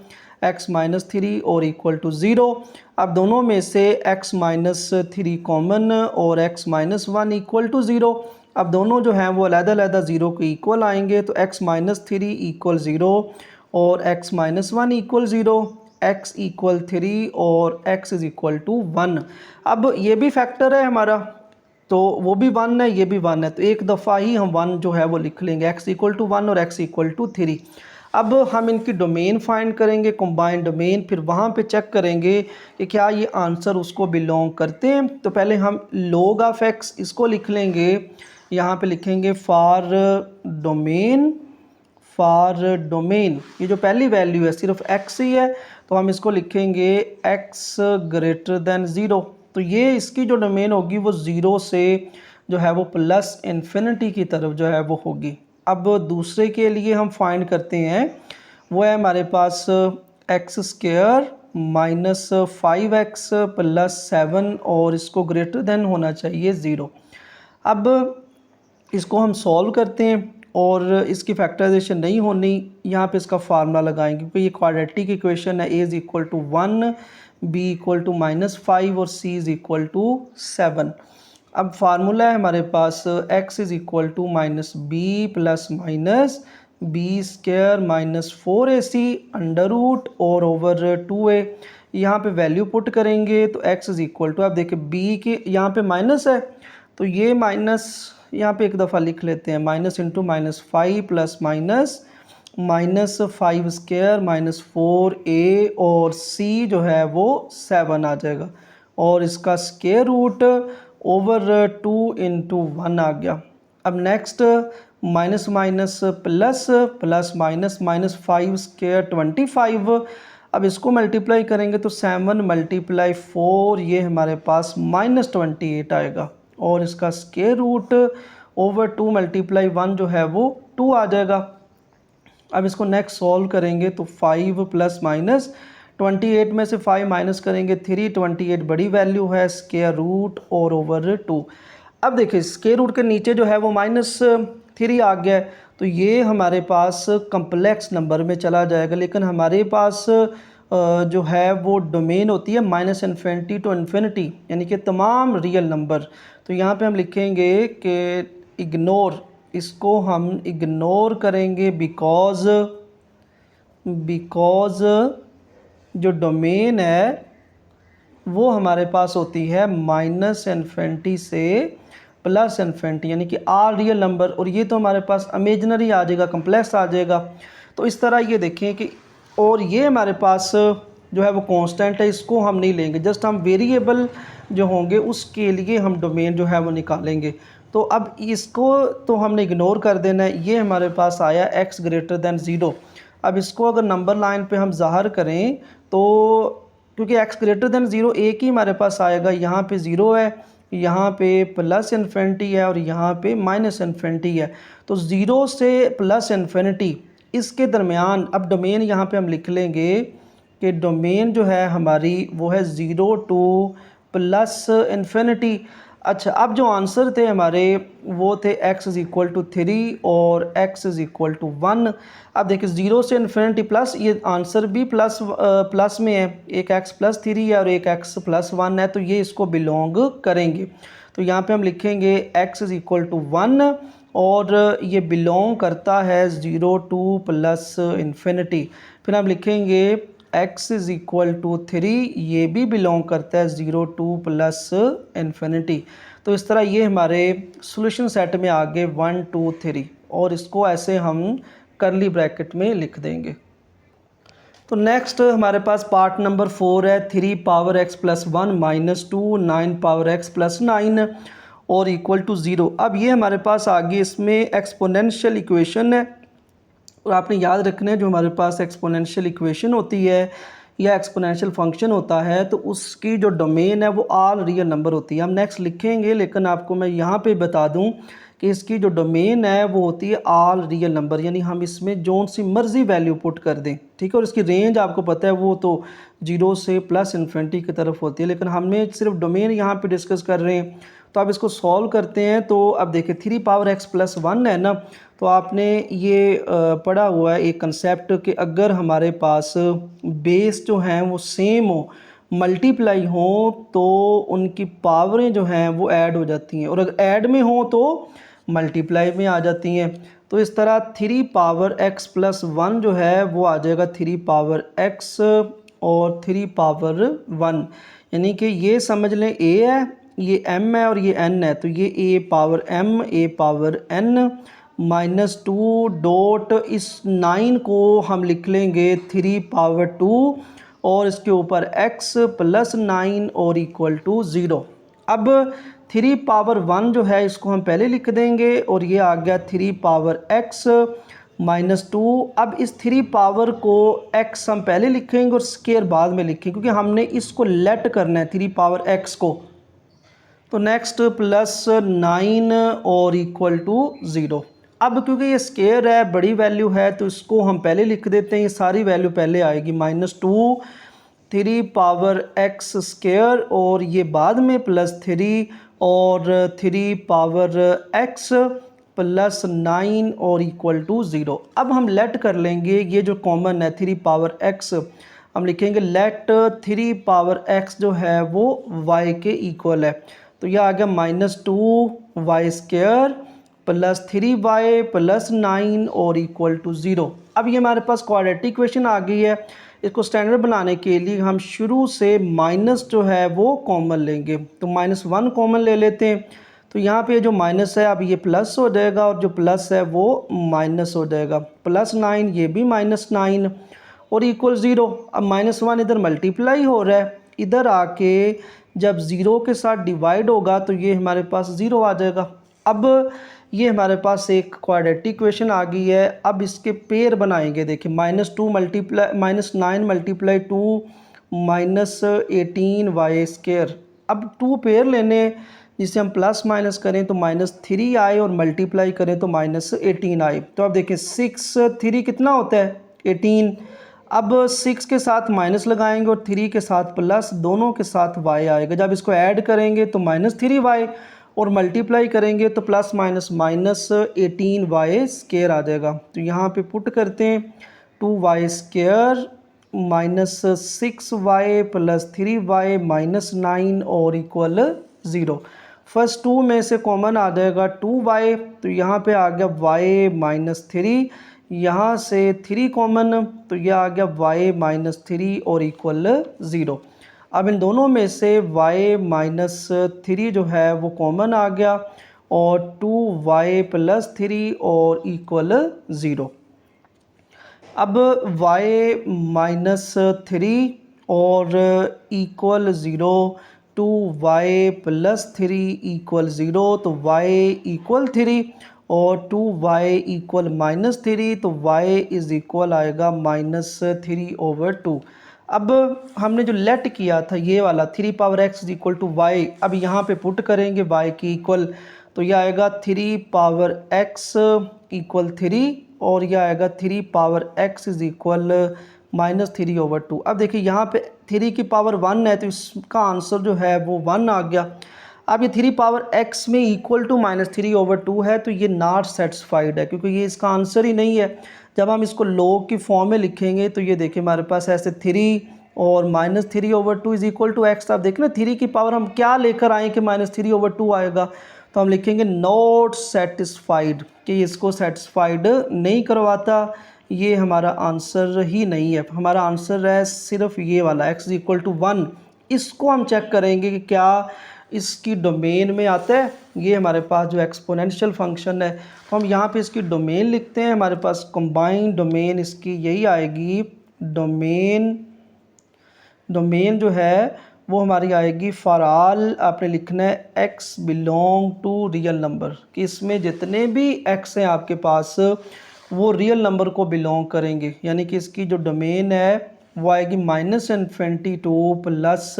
x -3 और इक्वल टू 0। अब दोनों में से x -3 कॉमन और x -1 इक्वल टू 0। अब दोनों जो हैं वो अलग-अलग 0 के इक्वल आएंगे तो x -3 इक्वल 0 और x -1 इक्वल 0, x इक्वल 3 और x इज इक्वल टू 1। अब ये भी फैक्टर है हमारा तो वो भी 1 है, ये भी 1 है, तो एक दफ़ा ही हम 1 जो है वो लिख लेंगे, x इक्वल टू 1 और x इक्वल टू 3। अब हम इनकी डोमेन फाइंड करेंगे, कंबाइंड डोमेन, फिर वहाँ पे चेक करेंगे कि क्या ये आंसर उसको बिलोंग करते हैं। तो पहले हम log ऑफ x इसको लिख लेंगे, यहाँ पे लिखेंगे फॉर डोमेन, ये जो पहली वैल्यू है सिर्फ x ही है तो हम इसको लिखेंगे x ग्रेटर दैन 0। तो ये इसकी जो डोमेन होगी वो 0 से जो है वो +∞ की तरफ जो है वो होगी। अब दूसरे के लिए हम फाइंड करते हैं, वो है हमारे पास x स्क्वायर -5x +7 और इसको ग्रेटर देन होना चाहिए 0। अब इसको हम सॉल्व करते हैं और इसकी फैक्टराइजेशन नहीं होनी, यहाँ पे इसका फार्मूला लगाएंगे क्योंकि ये क्वाड्रेटिक इक्वेशन है। a is equal to 1, b equal to -5 और c इज़ इक्वल टू 7। अब फार्मूला है हमारे पास x is equal to -b plus minus b square -4ac under root और ओवर 2a। यहाँ पे वैल्यू पुट करेंगे तो x इज़ इक्वल टू, आप देखिए b के यहाँ पे माइनस है तो ये माइनस यहाँ पे एक दफ़ा लिख लेते हैं, minus into -5 plus -5 square -4a और c जो है वो 7 आ जाएगा और इसका स्क्वायर रूट ओवर 2 इंटू 1 आ गया। अब next minus minus plus plus minus -5 square 25। अब इसको मल्टीप्लाई करेंगे तो 7 × 4 ये हमारे पास -28 आएगा और इसका स्क्वायर रूट ओवर 2 × 1 जो है वो 2 आ जाएगा। अब इसको नेक्स्ट सॉल्व करेंगे तो 5 ± 28 में से 5 माइनस करेंगे 3, 28 बड़ी वैल्यू है, स्क्वायर रूट और ओवर 2। अब देखिए स्क्वायर रूट के नीचे जो है वो -3 आ गया है तो ये हमारे पास कम्प्लेक्स नंबर में चला जाएगा, लेकिन हमारे पास जो है वो डोमेन होती है -∞ टू ∞, यानी कि तमाम रियल नंबर। तो यहाँ पे हम लिखेंगे कि इग्नोर, इसको हम इग्नोर करेंगे बिकॉज़ जो डोमेन है वो हमारे पास होती है -∞ से +∞, यानी कि आल रियल नंबर, और ये तो हमारे पास इमेजिनरी आ जाएगा, कम्प्लेक्स आ जाएगा। तो इस तरह ये देखें कि, और ये हमारे पास जो है वो कांस्टेंट है, इसको हम नहीं लेंगे, जस्ट हम वेरिएबल जो होंगे उसके लिए हम डोमेन जो है वो निकालेंगे। तो अब इसको तो हमने इग्नोर कर देना है। ये हमारे पास आया x ग्रेटर दैन 0। अब इसको अगर नंबर लाइन पे हम ज़ाहिर करें तो क्योंकि x ग्रेटर दैन 0 एक ही हमारे पास आएगा, यहाँ पे 0 है, यहाँ पे +∞ है और यहाँ पे -∞ है। तो 0 से +∞ इसके दरमियान अब डोमेन यहाँ पे हम लिख लेंगे कि डोमेन जो है हमारी वो है 0 टू +∞। अच्छा, अब जो आंसर थे हमारे वो थे x इज़ इक्वल टू 3 और x इज़ इक्वल टू 1। अब देखिए 0 से ∞ प्लस, ये आंसर भी प्लस में है, एक x +3 है और एक x +1 है, तो ये इसको बिलोंग करेंगे। तो यहाँ पे हम लिखेंगे x इज़ इक्वल टू 1 और ये बिलोंग करता है 0 टू +∞। फिर हम लिखेंगे x इज़ इक्वल टू 3, ये भी बिलोंग करता है 0 टू +∞। तो इस तरह ये हमारे सॉल्यूशन सेट में आ गए 1 2 3, और इसको ऐसे हम करली ब्रैकेट में लिख देंगे। तो नेक्स्ट हमारे पास पार्ट नंबर 4 है 3 power x plus 1 minus 2 9 power x plus 9 और इक्वल टू 0। अब ये हमारे पास आगे इसमें एक्सपोनेंशियल इक्वेशन है और आपने याद रखना है जो हमारे पास एक्सपोनेंशियल इक्वेशन होती है या एक्सपोनेंशियल फंक्शन होता है तो उसकी जो डोमेन है वो ऑल रियल नंबर होती है। हम नेक्स्ट लिखेंगे लेकिन आपको मैं यहाँ पे बता दूँ कि इसकी जो डोमेन है वो होती है ऑल रियल नंबर, यानी हम इसमें जोन सी मर्जी वैल्यू पुट कर दें, ठीक है। और इसकी रेंज आपको पता है वो तो 0 से प्लस इन्फिनिटी की तरफ होती है, लेकिन हमने सिर्फ डोमेन यहाँ पे डिस्कस कर रहे हैं। तो आप इसको सॉल्व करते हैं तो अब देखिए 3 पावर x प्लस 1 है ना, तो आपने ये पढ़ा हुआ है एक कंसेप्ट कि अगर हमारे पास बेस जो हैं वो सेम हो, मल्टीप्लाई हो, तो उनकी पावरें जो हैं वो ऐड हो जाती हैं, और अगर ऐड में हो तो मल्टीप्लाई में आ जाती हैं। तो इस तरह 3 पावर x प्लस 1 जो है वो आ जाएगा 3 पावर x और 3 पावर 1, यानी कि ये समझ लें a है, ये m है और ये n है, तो ये a power m a power n minus 2 dot इस 9 को हम लिख लेंगे 3 पावर 2 और इसके ऊपर x प्लस 9 और इक्वल टू 0। अब 3 पावर 1 जो है इसको हम पहले लिख देंगे और ये आ गया 3 पावर x माइनस 2। अब इस 3 पावर को x हम पहले लिखेंगे और स्केयर बाद में लिखेंगे क्योंकि हमने इसको लेट करना है 3 पावर x को। तो नेक्स्ट प्लस 9 और इक्वल टू 0। अब क्योंकि ये स्केयर है, बड़ी वैल्यू है, तो इसको हम पहले लिख देते हैं, ये सारी वैल्यू पहले आएगी, माइनस 2 3 पावर x स्केयर और ये बाद में प्लस 3 और 3 पावर x प्लस 9 और इक्वल टू 0। अब हम लेट कर लेंगे ये जो कॉमन है 3 पावर x, हम लिखेंगे लेट 3 पावर x जो है वो y के इक्वल है, तो यह आ गया minus 2 y square plus 3y plus 9 और इक्वल टू 0। अब ये हमारे पास क्वाड्रेटिक इक्वेशन आ गई है। इसको स्टैंडर्ड बनाने के लिए हम शुरू से माइनस जो है वो कॉमन लेंगे, तो -1 कॉमन ले लेते हैं, तो यहाँ पे जो माइनस है अब ये प्लस हो जाएगा और जो प्लस है वो माइनस हो जाएगा, प्लस 9 ये भी -9 और इक्वल 0। अब -1 इधर मल्टीप्लाई हो रहा है, इधर आके जब 0 के साथ डिवाइड होगा तो ये हमारे पास 0 आ जाएगा। अब ये हमारे पास एक क्वाड्रेटिक इक्वेशन आ गई है। अब इसके पेयर बनाएंगे, देखिए -2 मल्टीप्लाई -9 मल्टीप्लाई 2 -18 वाई स्केयर। अब 2 पेयर लेने जिसे हम प्लस माइनस करें तो -3 आए और मल्टीप्लाई करें तो -18 आए। तो अब देखिए 6 3 कितना होता है 18। अब 6 के साथ माइनस लगाएंगे और 3 के साथ प्लस, दोनों के साथ y आएगा। जब इसको ऐड करेंगे तो -3y और मल्टीप्लाई करेंगे तो प्लस माइनस -18y स्केयर आ जाएगा। तो यहाँ पे पुट करते हैं 2y square -6y plus 3y -9 और इक्वल 0। फर्स्ट 2 में से कॉमन आ जाएगा 2y, तो यहाँ पे आ गया y -3, यहाँ से 3 कॉमन, तो यह आ गया y -3 और इक्वल 0। अब इन दोनों में से y -3 जो है वो कॉमन आ गया और 2y प्लस 3 और इक्वल 0। अब y -3 और इक्वल 0, 2y प्लस 3 इक्वल 0, तो y इक्वल 3 और 2y इक्वल -3, तो y इज़ इक्वल आएगा -3/2। अब हमने जो लेट किया था ये वाला 3 power x is equal to y, अब यहाँ पे पुट करेंगे y की इक्वल, तो यह आएगा 3 पावर x इक्वल 3 और यह आएगा 3 पावर x इज इक्वल -3/2। अब देखिए यहाँ पे 3 की पावर 1 है तो इसका आंसर जो है वो 1 आ गया। अब ये 3 पावर x में इक्वल टू -3/2 है, तो ये नॉट सेटिस्फाइड है क्योंकि ये इसका आंसर ही नहीं है। जब हम इसको लॉग की फॉर्म में लिखेंगे तो ये देखिए हमारे पास ऐसे 3 और -3/2 इज इक्वल टू x। आप देखें ना 3 की पावर हम क्या लेकर आए कि -3/2 आएगा, तो हम लिखेंगे नॉट सेटिस्फाइड, कि इसको सेटिस्फाइड नहीं करवाता, ये हमारा आंसर ही नहीं है। हमारा आंसर है सिर्फ ये वाला x इक्वल टू 1। इसको हम चेक करेंगे कि क्या इसकी डोमेन में आता है। ये हमारे पास जो एक्सपोनेंशियल फंक्शन है, तो हम यहाँ पे इसकी डोमेन लिखते हैं। हमारे पास कंबाइंड डोमेन इसकी यही आएगी डोमेन जो है वो हमारी आएगी फॉर ऑल, आपने लिखना है x belong to real number, कि इसमें जितने भी x हैं आपके पास वो रियल नंबर को बिलोंग करेंगे, यानी कि इसकी जो डोमेन है वो आएगी -∞ टू प्लस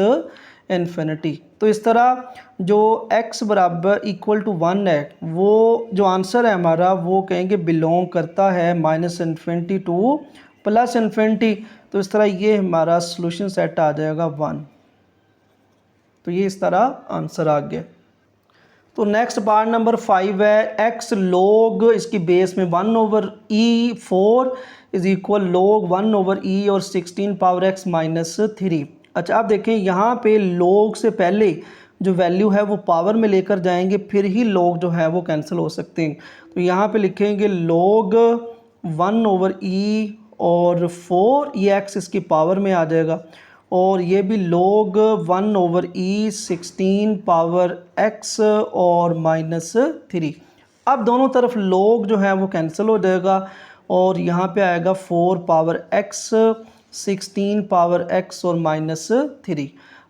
इन्फिनिटी। तो इस तरह जो x बराबर इक्वल टू 1 है, वो जो आंसर है हमारा वो कहेंगे बिलोंग करता है -∞ टू प्लस इन्फिनिटी। तो इस तरह ये हमारा सॉल्यूशन सेट आ जाएगा 1। तो ये इस तरह आंसर आ गया। तो नेक्स्ट पार्ट नंबर 5 है x log, इसकी बेस में 1/e4 is equal log 1/e और 16 पावर x माइनस 3। अच्छा, आप देखें यहाँ पे log से पहले जो वैल्यू है वो पावर में लेकर जाएंगे, फिर ही log जो है वो कैंसिल हो सकते हैं। तो यहाँ पे लिखेंगे log 1/e और 4, ये x इसकी पावर में आ जाएगा, और ये भी log 1/e 16 पावर x और माइनस 3। अब दोनों तरफ log जो है वो कैंसिल हो जाएगा और यहाँ पे आएगा 4 पावर x 16 पावर x और माइनस 3।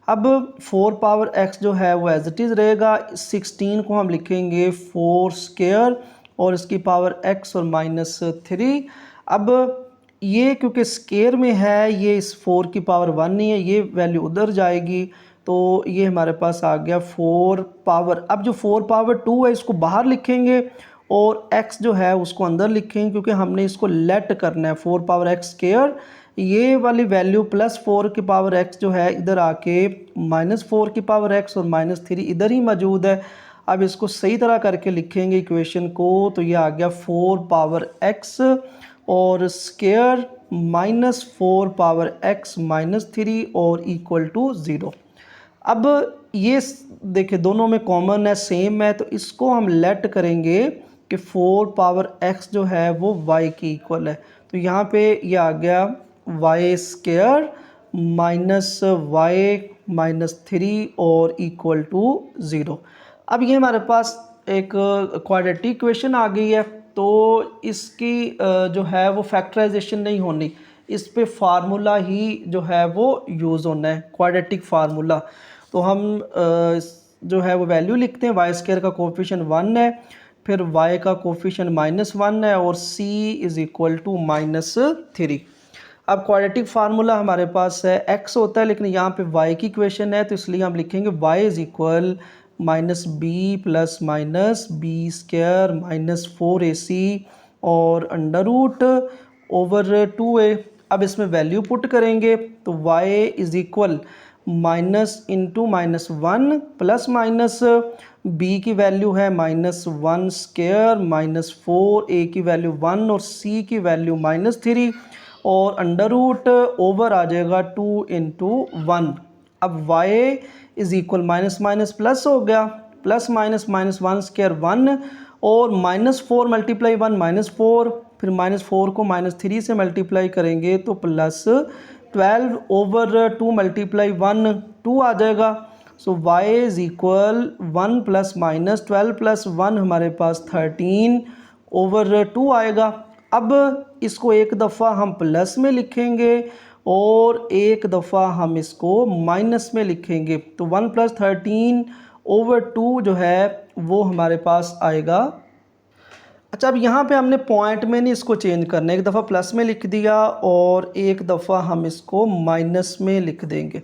अब 4 पावर x जो है वो एज इट इज़ रहेगा, 16 को हम लिखेंगे 4 स्क्वायर और इसकी पावर x और माइनस 3। अब ये क्योंकि स्केयर में है, ये इस 4 की पावर 1 नहीं है, ये वैल्यू उधर जाएगी, तो ये हमारे पास आ गया 4 पावर। अब जो 4 पावर 2 है इसको बाहर लिखेंगे और x जो है उसको अंदर लिखेंगे, क्योंकि हमने इसको लेट करना है 4 पावर x स्केयर, ये वाली वैल्यू +4 की पावर x जो है इधर आके -4 की पावर x और -3 इधर ही मौजूद है। अब इसको सही तरह करके लिखेंगे इक्वेशन को, तो ये आ गया 4 पावर x और स्केयर -4 पावर x -3 और इक्वल टू 0। अब ये देखिए दोनों में कॉमन है, सेम है, तो इसको हम लेट करेंगे कि 4 पावर x जो है वो y की इक्वल है। तो यहाँ पे ये आ गया y स्केयर -y -3 और इक्वल टू 0। अब ये हमारे पास एक क्वाड्रेटिक इक्वेशन आ गई है, तो इसकी जो है वो फैक्टराइजेशन नहीं होनी, इस पे फार्मूला ही जो है वो यूज़ होना है, क्वाड्रेटिक फार्मूला। तो हम जो है वो वैल्यू लिखते हैं, वाई स्क्वायर का कोफिशिएंट 1 है, फिर y का कोफिशिएंट -1 है और c इज़ इक्वल टू -3। अब क्वाड्रेटिक फार्मूला हमारे पास है, x होता है लेकिन यहाँ पे y की इक्वेशन है, तो इसलिए हम लिखेंगे y is equal -b plus minus b square -4ac और √/2a। अब इसमें वैल्यू पुट करेंगे तो y is equal -(-1) plus minus b की वैल्यू है -1 स्क्वायर -4a की वैल्यू 1 और c की वैल्यू -3 और अंडर रूट आ जाएगा 2 × 1। अब y is equal minus plus हो गया, प्लस -(-1 स्क्वायर 1 और -4 मल्टीप्लाई 1 -4, फिर -4 को -3 से मल्टीप्लाई करेंगे तो +12/2 मल्टीप्लाई 1 2 आ जाएगा। सो y इज़ इक्वल 1 + -12 + 1 हमारे पास 13/2 आएगा। अब इसको एक दफ़ा हम प्लस में लिखेंगे और एक दफ़ा हम इसको माइनस में लिखेंगे, तो 1 + 13/2 जो है वो हमारे पास आएगा। अच्छा, अब यहाँ पे हमने पॉइंट में नहीं इसको चेंज करना है, एक दफ़ा प्लस में लिख दिया और एक दफ़ा हम इसको माइनस में लिख देंगे।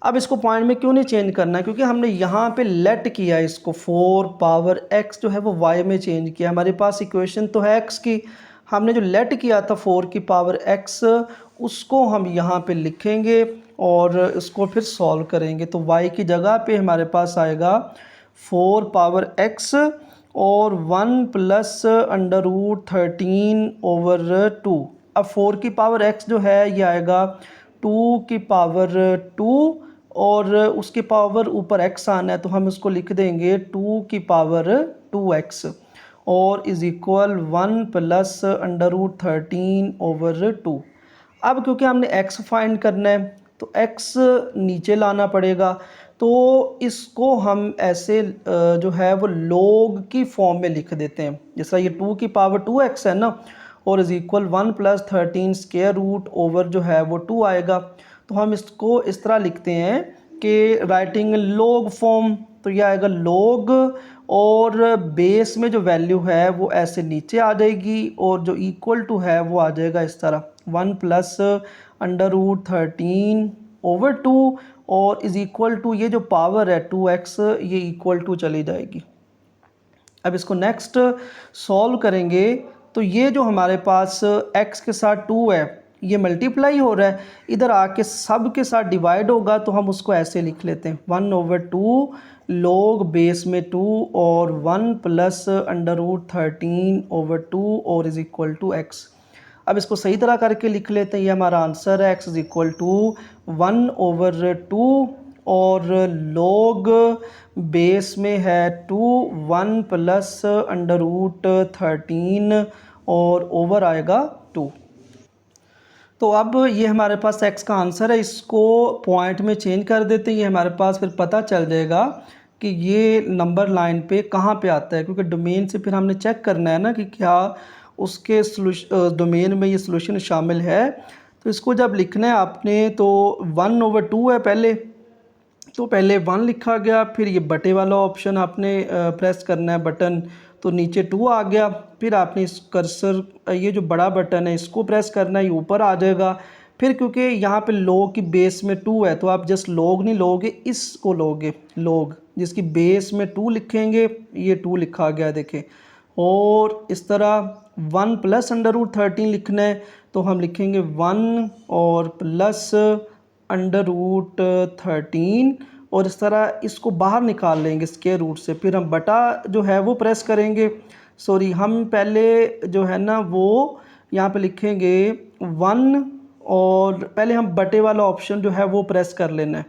अब इसको पॉइंट में क्यों नहीं चेंज करना है, क्योंकि हमने यहाँ पे लेट किया इसको 4 पावर x जो है वो y में चेंज किया। हमारे पास इक्वेशन तो है x की, हमने जो लेट किया था 4 की पावर x उसको हम यहाँ पे लिखेंगे और इसको फिर सॉल्व करेंगे। तो y की जगह पे हमारे पास आएगा 4 पावर x और 1 प्लस √13/2। अब 4 की पावर x जो है ये आएगा 2 की पावर 2 और उसकी पावर ऊपर x आना है, तो हम इसको लिख देंगे 2 की पावर 2x और इज़ इक्वल 1 प्लस √13/2। अब क्योंकि हमने x फाइंड करना है तो x नीचे लाना पड़ेगा, तो इसको हम ऐसे जो है वो log की फॉर्म में लिख देते हैं। जैसा ये 2 की पावर 2x है ना, और is equal 1 + 13 square root over जो है वो 2 आएगा। तो हम इसको इस तरह लिखते हैं कि राइटिंग लॉग फॉर्म, तो ये आएगा लॉग और बेस में जो वैल्यू है वो ऐसे नीचे आ जाएगी और जो इक्वल टू है वो आ जाएगा इस तरह 1 + √13 ओवर 2 और इज़ इक्वल टू ये जो पावर है 2x ये इक्वल टू चली जाएगी। अब इसको नेक्स्ट सॉल्व करेंगे तो ये जो हमारे पास x के साथ 2 है ये मल्टीप्लाई हो रहा है, इधर आके सब के साथ डिवाइड होगा तो हम उसको ऐसे लिख लेते हैं 1/2 log बेस में 2 और 1 + √13 ओवर 2 और इज़ इक्वल टू x। अब इसको सही तरह करके लिख लेते हैं, ये हमारा आंसर है x इज़ इक्वल टू 1/2 और log बेस में है 2 1 + √13 और ओवर आएगा 2। तो अब ये हमारे पास x का आंसर है, इसको पॉइंट में चेंज कर देते हैं, ये हमारे पास फिर पता चल जाएगा कि ये नंबर लाइन पे कहाँ पे आता है, क्योंकि डोमेन से फिर हमने चेक करना है ना कि क्या उसके डोमेन में ये सॉल्यूशन शामिल है। तो इसको जब लिखना है आपने तो 1/2 है पहले, तो पहले 1 लिखा गया, फिर ये बटे वाला ऑप्शन आपने प्रेस करना है बटन, तो नीचे 2 आ गया, फिर आपने इस कर्सर ये जो बड़ा बटन है इसको प्रेस करना है, ये ऊपर आ जाएगा। फिर क्योंकि यहाँ पे log की बेस में 2 है तो आप जस्ट log नहीं लोगे, इसको लोगे log, जिसकी बेस में 2 लिखेंगे, ये 2 लिखा गया देखें। और इस तरह 1 + √13 लिखना है तो हम लिखेंगे 1 और प्लस √13 और इस तरह इसको बाहर निकाल लेंगे स्क्वायर रूट से, फिर हम बटा जो है वो प्रेस करेंगे। सॉरी, हम पहले जो है ना वो यहाँ पे लिखेंगे 1 और पहले हम बटे वाला ऑप्शन जो है वो प्रेस कर लेना है,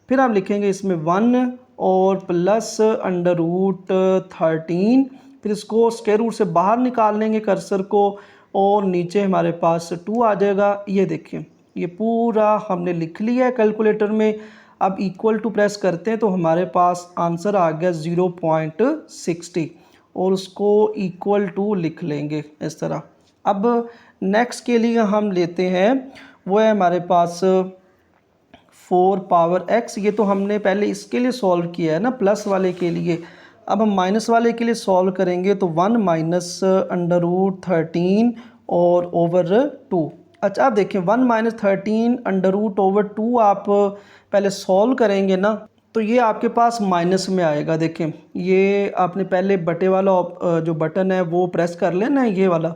फिर हम लिखेंगे इसमें 1 और प्लस √13, फिर इसको स्क्वायर रूट से बाहर निकाल लेंगे कर्सर को और नीचे हमारे पास 2 आ जाएगा। ये देखिए ये पूरा हमने लिख लिया है कैलकुलेटर में। अब इक्वल टू प्रेस करते हैं तो हमारे पास आंसर आ गया 0.60 और उसको इक्वल टू लिख लेंगे इस तरह। अब नेक्स्ट के लिए हम लेते हैं, वो है हमारे पास 4 पावर x, ये तो हमने पहले इसके लिए सॉल्व किया है ना प्लस वाले के लिए। अब हम माइनस वाले के लिए सॉल्व करेंगे तो 1 - √13 और ओवर 2। अच्छा आप देखें 1 - 13 √/2 आप पहले सॉल्व करेंगे ना तो ये आपके पास माइनस में आएगा। देखें ये आपने पहले बटे वाला जो बटन है वो प्रेस कर लेना है, ये वाला।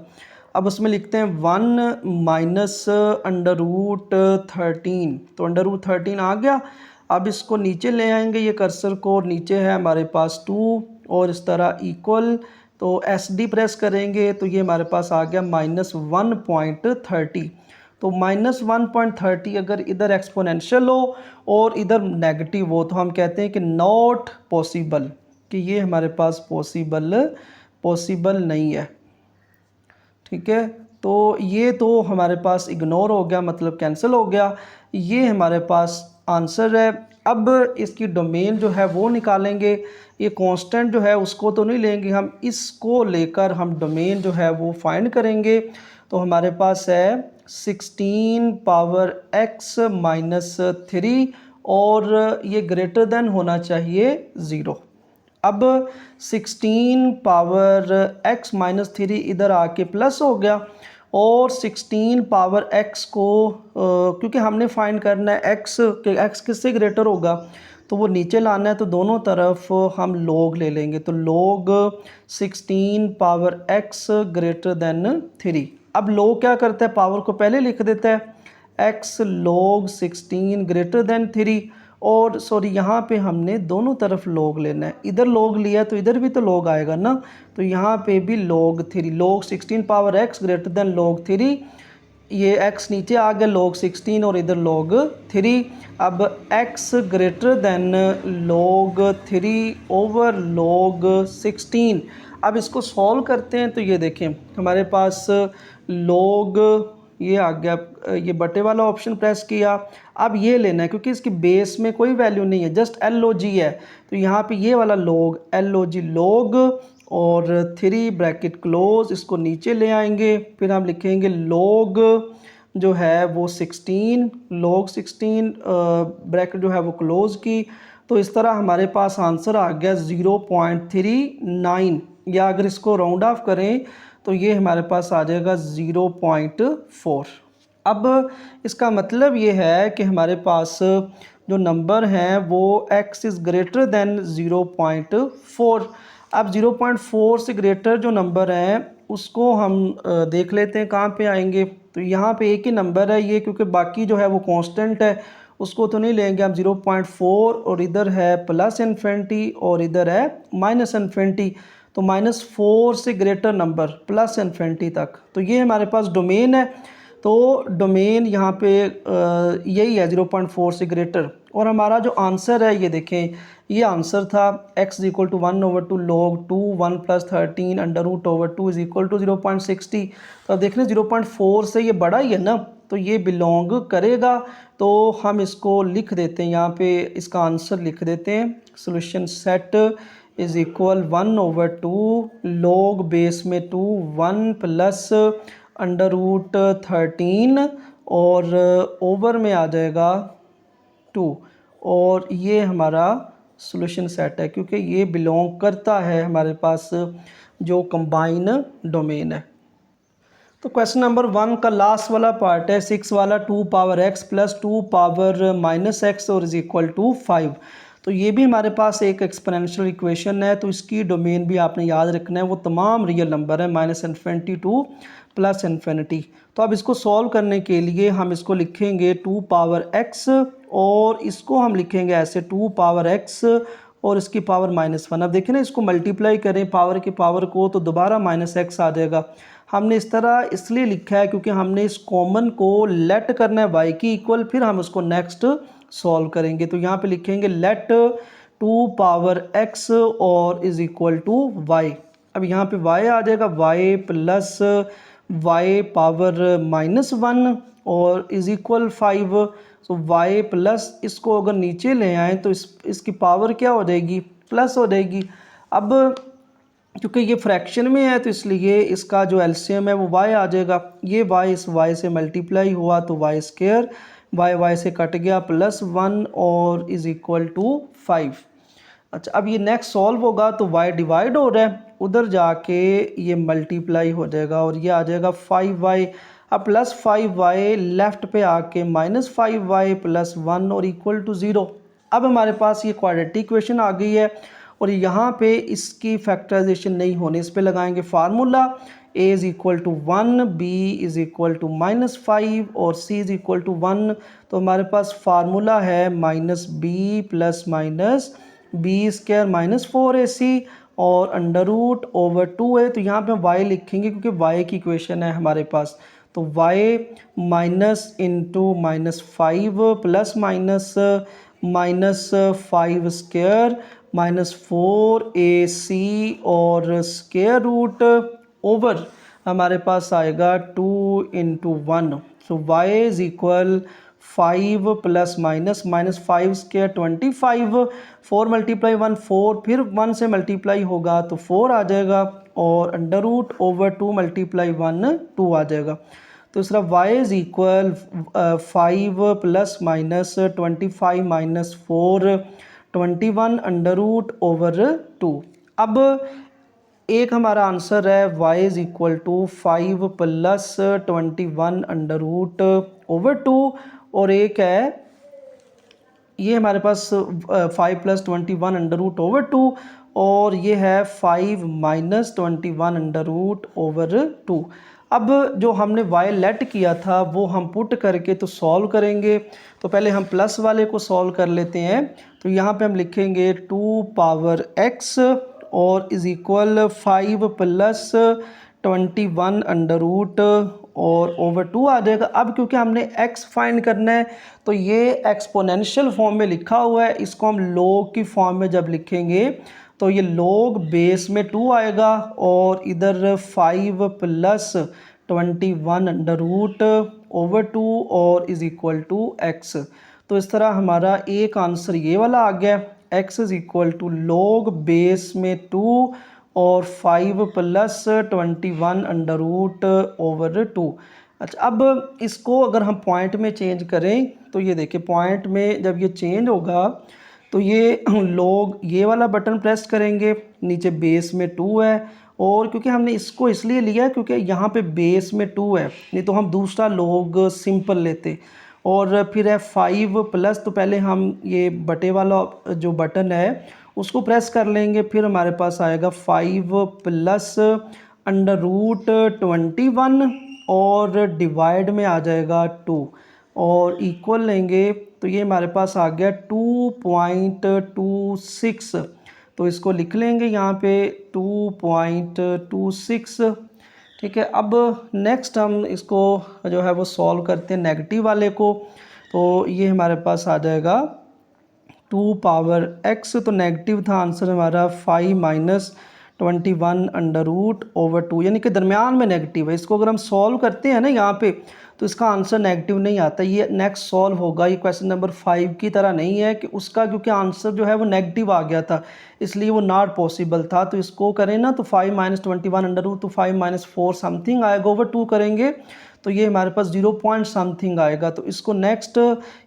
अब उसमें लिखते हैं 1 - √13, तो √13 आ गया। अब इसको नीचे ले आएंगे ये कर्सर को, नीचे है हमारे पास 2 और इस तरह इक्वल, तो SD प्रेस करेंगे तो ये हमारे पास आ गया -1.30। तो -1.30 अगर इधर एक्सपोनेंशियल हो और इधर नेगेटिव हो तो हम कहते हैं कि नॉट पॉसिबल, कि ये हमारे पास पॉसिबल नहीं है। ठीक है, तो ये तो हमारे पास इग्नोर हो गया, मतलब कैंसिल हो गया। ये हमारे पास आंसर है। अब इसकी डोमेन जो है वो निकालेंगे, ये कांस्टेंट जो है उसको तो नहीं लेंगे हम, इसको लेकर हम डोमेन जो है वो फाइंड करेंगे। तो हमारे पास है 16 पावर x - 3 और ये ग्रेटर देन होना चाहिए 0। अब 16 पावर x - 3 इधर आके प्लस हो गया और 16 पावर x को क्योंकि हमने फाइंड करना है x किससे ग्रेटर होगा तो वो नीचे लाना है, तो दोनों तरफ हम log ले लेंगे। तो log 16 power x greater then 3। अब log क्या करता है, पावर को पहले लिख देता है x log 16 ग्रेटर देन 3। और सॉरी यहाँ पे हमने दोनों तरफ log लेना है, इधर log लिया तो इधर भी तो log आएगा ना, तो यहाँ पे भी log 3, log 16 power x greater then log 3। ये x नीचे आ गया log 16 और इधर log 3। अब x greater then log 3 over log 16। अब इसको सॉल्व करते हैं तो ये देखें हमारे पास log ये आ गया, ये बटे वाला ऑप्शन प्रेस किया। अब ये लेना है क्योंकि इसकी बेस में कोई वैल्यू नहीं है, जस्ट LOG है, तो यहाँ पे ये वाला log LOG log और 3 ब्रैकेट क्लोज, इसको नीचे ले आएंगे, फिर हम लिखेंगे log जो है वो 16, log 16 ब्रैकेट जो है वो क्लोज की। तो इस तरह हमारे पास आंसर आ गया 0.39, या अगर इसको राउंड ऑफ करें तो ये हमारे पास आ जाएगा 0.4। अब इसका मतलब ये है कि हमारे पास जो नंबर हैं वो x इज़ ग्रेटर दैन 0.4। अब 0.4 से ग्रेटर जो नंबर हैं उसको हम देख लेते हैं कहाँ पे आएंगे। तो यहाँ पे एक ही नंबर है ये, क्योंकि बाकी जो है वो कांस्टेंट है, उसको तो नहीं लेंगे हम। 0.4 और इधर है प्लस इन्फिनिटी और इधर है माइनस इन्फिनिटी। तो -4 से ग्रेटर नंबर प्लस इन्फिनिटी तक, तो ये हमारे पास डोमेन है। तो डोमेन यहाँ पे यही है 0.4 से ग्रेटर। और हमारा जो आंसर है ये देखें, ये आंसर था x is equal to 1/2 log 2 1 + 13 √2 is equal to 0.60। तो अब देख रहे हैं 0.4 से ये बड़ा ही है ना, तो ये बिलोंग करेगा। तो हम इसको लिख देते हैं यहाँ पे, इसका आंसर लिख देते हैं। Solution set is equal 1/2 log base में 2 1 प्लस √13 और ओवर में आ जाएगा 2, और ये हमारा सॉल्यूशन सेट है क्योंकि ये बिलोंग करता है हमारे पास जो कंबाइन डोमेन है। तो क्वेश्चन नंबर 1 का लास्ट वाला पार्ट है 6 वाला, 2 power x plus 2 power -x और इज इक्वल टू 5। तो ये भी हमारे पास एक एक्सपोनेंशियल इक्वेशन है, तो इसकी डोमेन भी आपने याद रखना है, वो तमाम रियल नंबर है -इन्फिनिटी टू प्लस इन्फिनिटी। तो अब इसको सॉल्व करने के लिए हम इसको लिखेंगे 2 पावर x और इसको हम लिखेंगे ऐसे 2 पावर x और इसकी पावर -1। अब देखें ना, इसको मल्टीप्लाई करें पावर की पावर को तो दोबारा -x आ जाएगा। हमने इस तरह इसलिए लिखा है क्योंकि हमने इस कॉमन को लेट करना है y की इक्वल, फिर हम उसको नेक्स्ट सॉल्व करेंगे। तो यहाँ पे लिखेंगे लेट 2 पावर x और इज इक्वल टू y। अब यहाँ पे y आ जाएगा y प्लस y पावर -1 और is equal 5। So y plus, इसको अगर नीचे ले आएँ तो इसकी पावर क्या हो जाएगी, प्लस हो जाएगी। अब क्योंकि ये फ्रैक्शन में है तो इसलिए इसका जो एलसीएम है वो y आ जाएगा। ये y इस y से मल्टीप्लाई हुआ तो y स्क्वायर, y से कट गया +1 और इज इक्वल टू 5। अच्छा, अब ये नेक्स्ट सॉल्व होगा तो y डिवाइड हो रहा है, उधर जाके ये मल्टीप्लाई हो जाएगा और ये आ जाएगा 5y। अब +5y लेफ्ट पे आके -5y + 1 और इक्वल टू 0। अब हमारे पास ये क्वाड्रेटिक इक्वेशन आ गई है और यहाँ पे इसकी फैक्टराइजेशन नहीं होने, इस पे लगाएंगे formula a is equal to 1, b is equal to -5 और c इज़ इक्वल टू 1। तो हमारे पास फार्मूला है -b प्लस -b² -4ac और √/2 है। तो यहाँ पे हम y लिखेंगे क्योंकि y की इक्वेशन है हमारे पास। तो y minus into -5 plus -5² -4ac और स्क्वायर रूट ओवर हमारे पास आएगा 2 × 1। सो y इज इक्वल 5 प्लस -5² 25, 4 × 1 4, फिर 1 से मल्टीप्लाई होगा तो 4 आ जाएगा और √/2 × 1 2 आ जाएगा। तो दूसरा y इज इक्वल 5 प्लस -25 -4 21 √/2। अब एक हमारा आंसर है y is equal to 5 plus 21 √/2 और एक है ये हमारे पास 5 + 21 √/2 और ये है 5 - 21 √/2। अब जो हमने y लेट किया था वो हम पुट करके तो सॉल्व करेंगे। तो पहले हम प्लस वाले को सॉल्व कर लेते हैं। तो यहाँ पे हम लिखेंगे 2 पावर x और इज इक्वल 5 प्लस 21 और /2 आ जाएगा। अब क्योंकि हमने x फाइंड करना है तो ये एक्सपोनेंशियल फॉर्म में लिखा हुआ है, इसको हम log की फॉर्म में जब लिखेंगे तो ये log बेस में 2 आएगा और इधर 5 प्लस 21 √/2 और इज इक्वल टू x। तो इस तरह हमारा एक आंसर ये वाला आ गया, x is equal to log base में 2 और 5 प्लस 21 अंडर रूट ओवर 2। अच्छा, अब इसको अगर हम पॉइंट में चेंज करें तो ये देखिए पॉइंट में जब ये चेंज होगा तो ये लोग ये वाला बटन प्रेस करेंगे, नीचे बेस में 2 है, और क्योंकि हमने इसको इसलिए लिया क्योंकि यहाँ पे बेस में 2 है, नहीं तो हम दूसरा लोग सिंपल लेते। और फिर है 5 प्लस, तो पहले हम ये बटे वाला जो बटन है उसको प्रेस कर लेंगे, फिर हमारे पास आएगा 5 प्लस अंडर रूट 21 और डिवाइड में आ जाएगा 2 और इक्वल लेंगे तो ये हमारे पास आ गया 2.26। तो इसको लिख लेंगे यहाँ पे 2.26। ठीक है, अब नेक्स्ट हम इसको जो है वो सॉल्व करते हैं नेगेटिव वाले को। तो ये हमारे पास आ जाएगा 2 पावर x, तो नेगेटिव था आंसर हमारा 5 माइनस 21 अंडर रूट ओवर 2, यानी कि दरमियान में नेगेटिव है। इसको अगर हम सॉल्व करते हैं ना यहाँ पे तो इसका आंसर नेगेटिव नहीं आता, ये नेक्स्ट सॉल्व होगा। ये क्वेश्चन नंबर 5 की तरह नहीं है कि उसका क्योंकि आंसर जो है वो नेगेटिव आ गया था इसलिए वो नॉट पॉसिबल था। तो इसको करें ना तो 5 माइनस 21 अंडर रूट, तो 5 माइनस 4 समथिंग आएगा, ओवर 2 करेंगे तो ये हमारे पास 0 पॉइंट समथिंग आएगा। तो इसको नेक्स्ट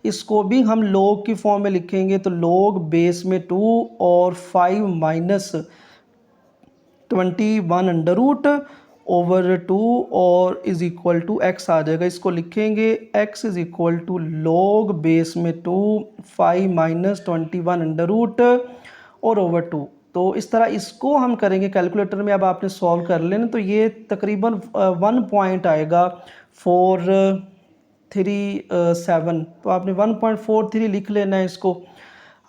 इसको भी हम लोग की फॉर्म में लिखेंगे, तो लोग बेस में 2 और 5 माइनस 21 अंडर रूट ओवर 2 और इज इक्वल टू x आ जाएगा। इसको लिखेंगे x is equal to log base में 2 5 माइनस 21 अंडर रूट और ओवर 2। तो इस तरह इसको हम करेंगे कैलकुलेटर में। अब आपने सॉल्व कर लेना तो ये तकरीबन 1 पॉइंट आएगा 437, तो आपने 1.43 लिख लेना है इसको।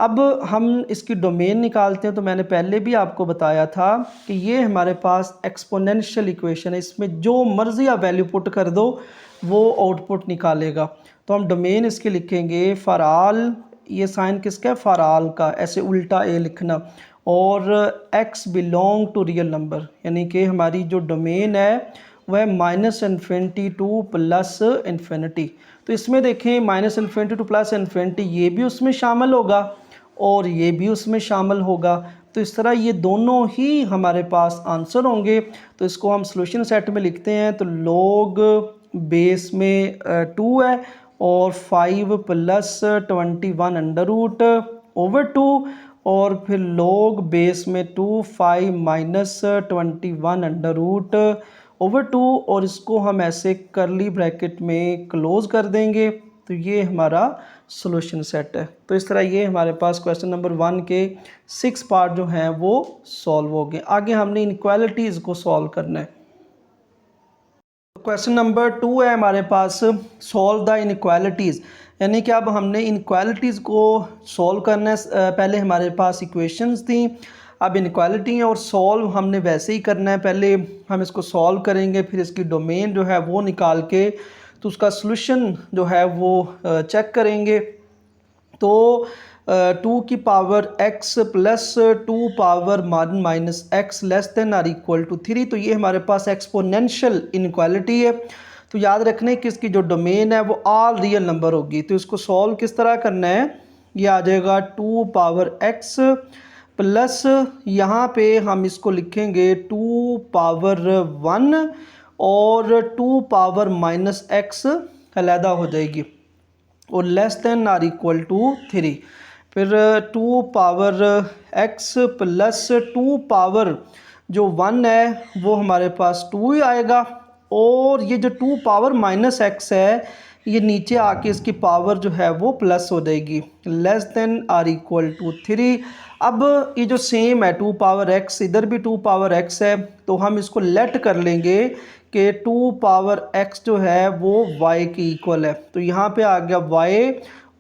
अब हम इसकी डोमेन निकालते हैं, तो मैंने पहले भी आपको बताया था कि ये हमारे पास एक्सपोनेंशियल इक्वेशन है, इसमें जो मर्ज़ी आप वैल्यू पुट कर दो वो आउटपुट निकालेगा। तो हम डोमेन इसके लिखेंगे फॉर ऑल, ये साइन किसका है, फॉर ऑल का, ऐसे उल्टा ए लिखना, और x belong to real number, यानी कि हमारी जो डोमेन है वह -∞ टू प्लस इन्फिनिटी। तो इसमें देखें -∞ टू प्लस इन्फिनिटी ये भी उसमें शामिल होगा और ये भी उसमें शामिल होगा। तो इस तरह ये दोनों ही हमारे पास आंसर होंगे। तो इसको हम सॉल्यूशन सेट में लिखते हैं, तो लॉग बेस में 2 है और 5 प्लस 21 अंडर रूट ओवर 2 और फिर लॉग बेस में 2 5 माइनस 21 अंडर रूट ओवर 2 और इसको हम ऐसे करली ब्रैकेट में क्लोज कर देंगे। तो ये हमारा सॉल्यूशन सेट है। तो इस तरह ये हमारे पास क्वेश्चन नंबर 1 के 6 पार्ट जो हैं वो सॉल्व हो गए। आगे हमने इनक्वालिटीज़ को सॉल्व करना है। क्वेश्चन नंबर 2 है हमारे पास सॉल्व द इनक्वालिटीज़, यानी कि अब हमने इनक्वालिटीज़ को सॉल्व करना है। पहले हमारे पास इक्वेशंस थी, अब इनक्वालिटी है और सॉल्व हमने वैसे ही करना है। पहले हम इसको सॉल्व करेंगे, फिर इसकी डोमेन जो है वो निकाल के तो उसका सॉल्यूशन जो है वो चेक करेंगे। तो 2 की power x plus 2 power minus x less than or equal to 3, तो ये हमारे पास एक्सपोनेंशियल इनक्वालिटी है। तो याद रखने कि इसकी जो डोमेन है वो ऑल रियल नंबर होगी। तो इसको सॉल्व किस तरह करना है, ये आ जाएगा 2 पावर x प्लस यहाँ पे हम इसको लिखेंगे 2 पावर 1 और 2 पावर माइनस x अलहदा हो जाएगी और less than or equal to 3। फिर 2 पावर x प्लस 2 पावर जो 1 है वो हमारे पास 2 ही आएगा और ये जो 2 पावर माइनस x है ये नीचे आके इसकी पावर जो है वो प्लस हो जाएगी, less than or equal to 3। अब ये जो सेम है 2 पावर x, इधर भी 2 पावर x है, तो हम इसको लेट कर लेंगे कि 2 पावर x जो है वो y की इक्वल है। तो यहाँ पे आ गया y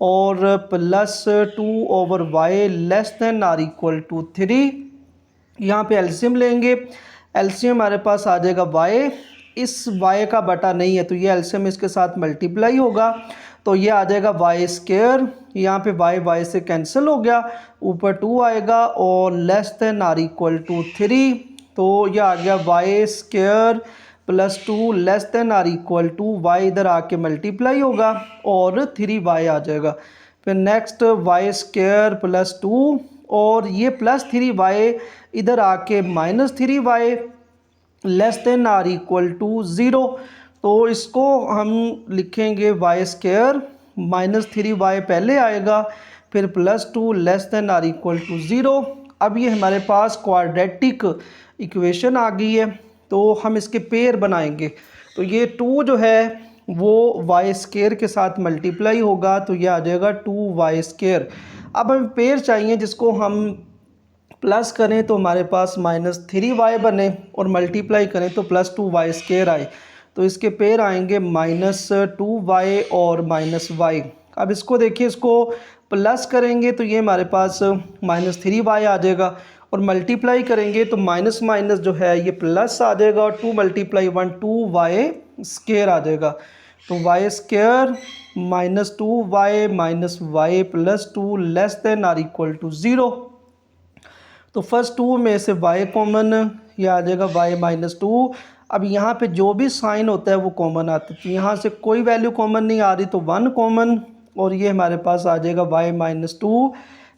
और plus 2 over y less than or equal to 3। यहाँ पे एलसीएम लेंगे, एलसीएम हमारे पास आ जाएगा y, इस y का बटा नहीं है तो ये एलसीएम इसके साथ मल्टीप्लाई होगा, तो ये आ जाएगा वाई स्क्वायर, यहाँ पे y से कैंसिल हो गया, ऊपर 2 आएगा और less than or equal to 3। तो ये आ गया y square plus 2 less than or equal to y, इधर आके मल्टीप्लाई होगा और 3y आ जाएगा। फिर नेक्स्ट वाई स्क्वायर प्लस 2 और ये +3y इधर आके -3y less than or equal to 0। तो इसको हम लिखेंगे y² -3y पहले आएगा, फिर +2 less than or equal to 0। अब ये हमारे पास क्वाड्रेटिक इक्वेशन आ गई है, तो हम इसके पेयर बनाएंगे। तो ये 2 जो है वो y² के साथ मल्टीप्लाई होगा, तो ये आ जाएगा 2y²। अब हमें पेयर चाहिए जिसको हम प्लस करें तो हमारे पास -3y बने और मल्टीप्लाई करें तो +2y² आए। तो इसके पेयर आएंगे -2y और -y। अब इसको देखिए, इसको प्लस करेंगे तो ये हमारे पास -3y आ जाएगा और मल्टीप्लाई करेंगे तो माइनस माइनस जो है ये प्लस आ जाएगा और 2 × 1 2y² आ जाएगा। तो y² -2y -y +2 less than or equal to 0। तो फर्स्ट 2 में से y कॉमन, ये आ जाएगा y -2। अब यहाँ पे जो भी साइन होता है वो कॉमन आता है, तो यहाँ से कोई वैल्यू कॉमन नहीं आ रही तो 1 कॉमन, और ये हमारे पास आ जाएगा y -2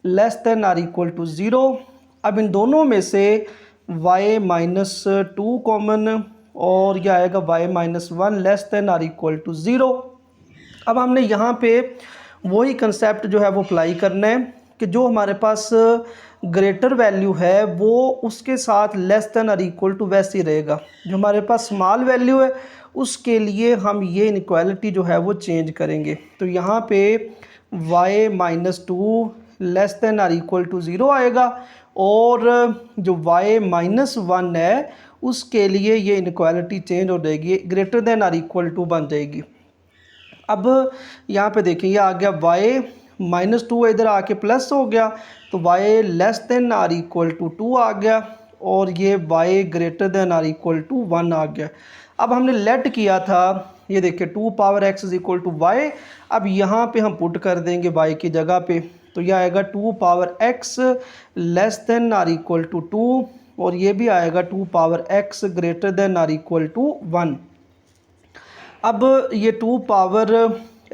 less than or equal to 0। अब इन दोनों में से y -2 कॉमन और यह आएगा y -1 less than or equal to 0। अब हमने यहाँ पे वही कंसेप्ट जो है वो अप्लाई करना है कि जो हमारे पास ग्रेटर वैल्यू है वो उसके साथ लेस देन और इक्वल टू वैसे ही रहेगा। जो हमारे पास स्मॉल वैल्यू है उसके लिए हम ये इनक्वालिटी जो है वो चेंज करेंगे। तो यहाँ पे y -2 लेस देन और इक्वल टू 0 आएगा और जो y -1 है उसके लिए ये इनक्वालिटी चेंज हो जाएगी, ग्रेटर देन और इक्वल टू बन जाएगी। अब यहाँ पे देखिए, ये आ गया y -2 इधर आके प्लस हो गया तो y less than or equal to 2 आ गया और ये y greater than or equal to 1 आ गया। अब हमने लेट किया था, ये देखिए 2 power x is equal to y। अब यहाँ पे हम पुट कर देंगे y की जगह पे, तो यह आएगा 2 power x less than or equal to 2 और ये भी आएगा 2 power x greater than or equal to 1। अब ये 2 पावर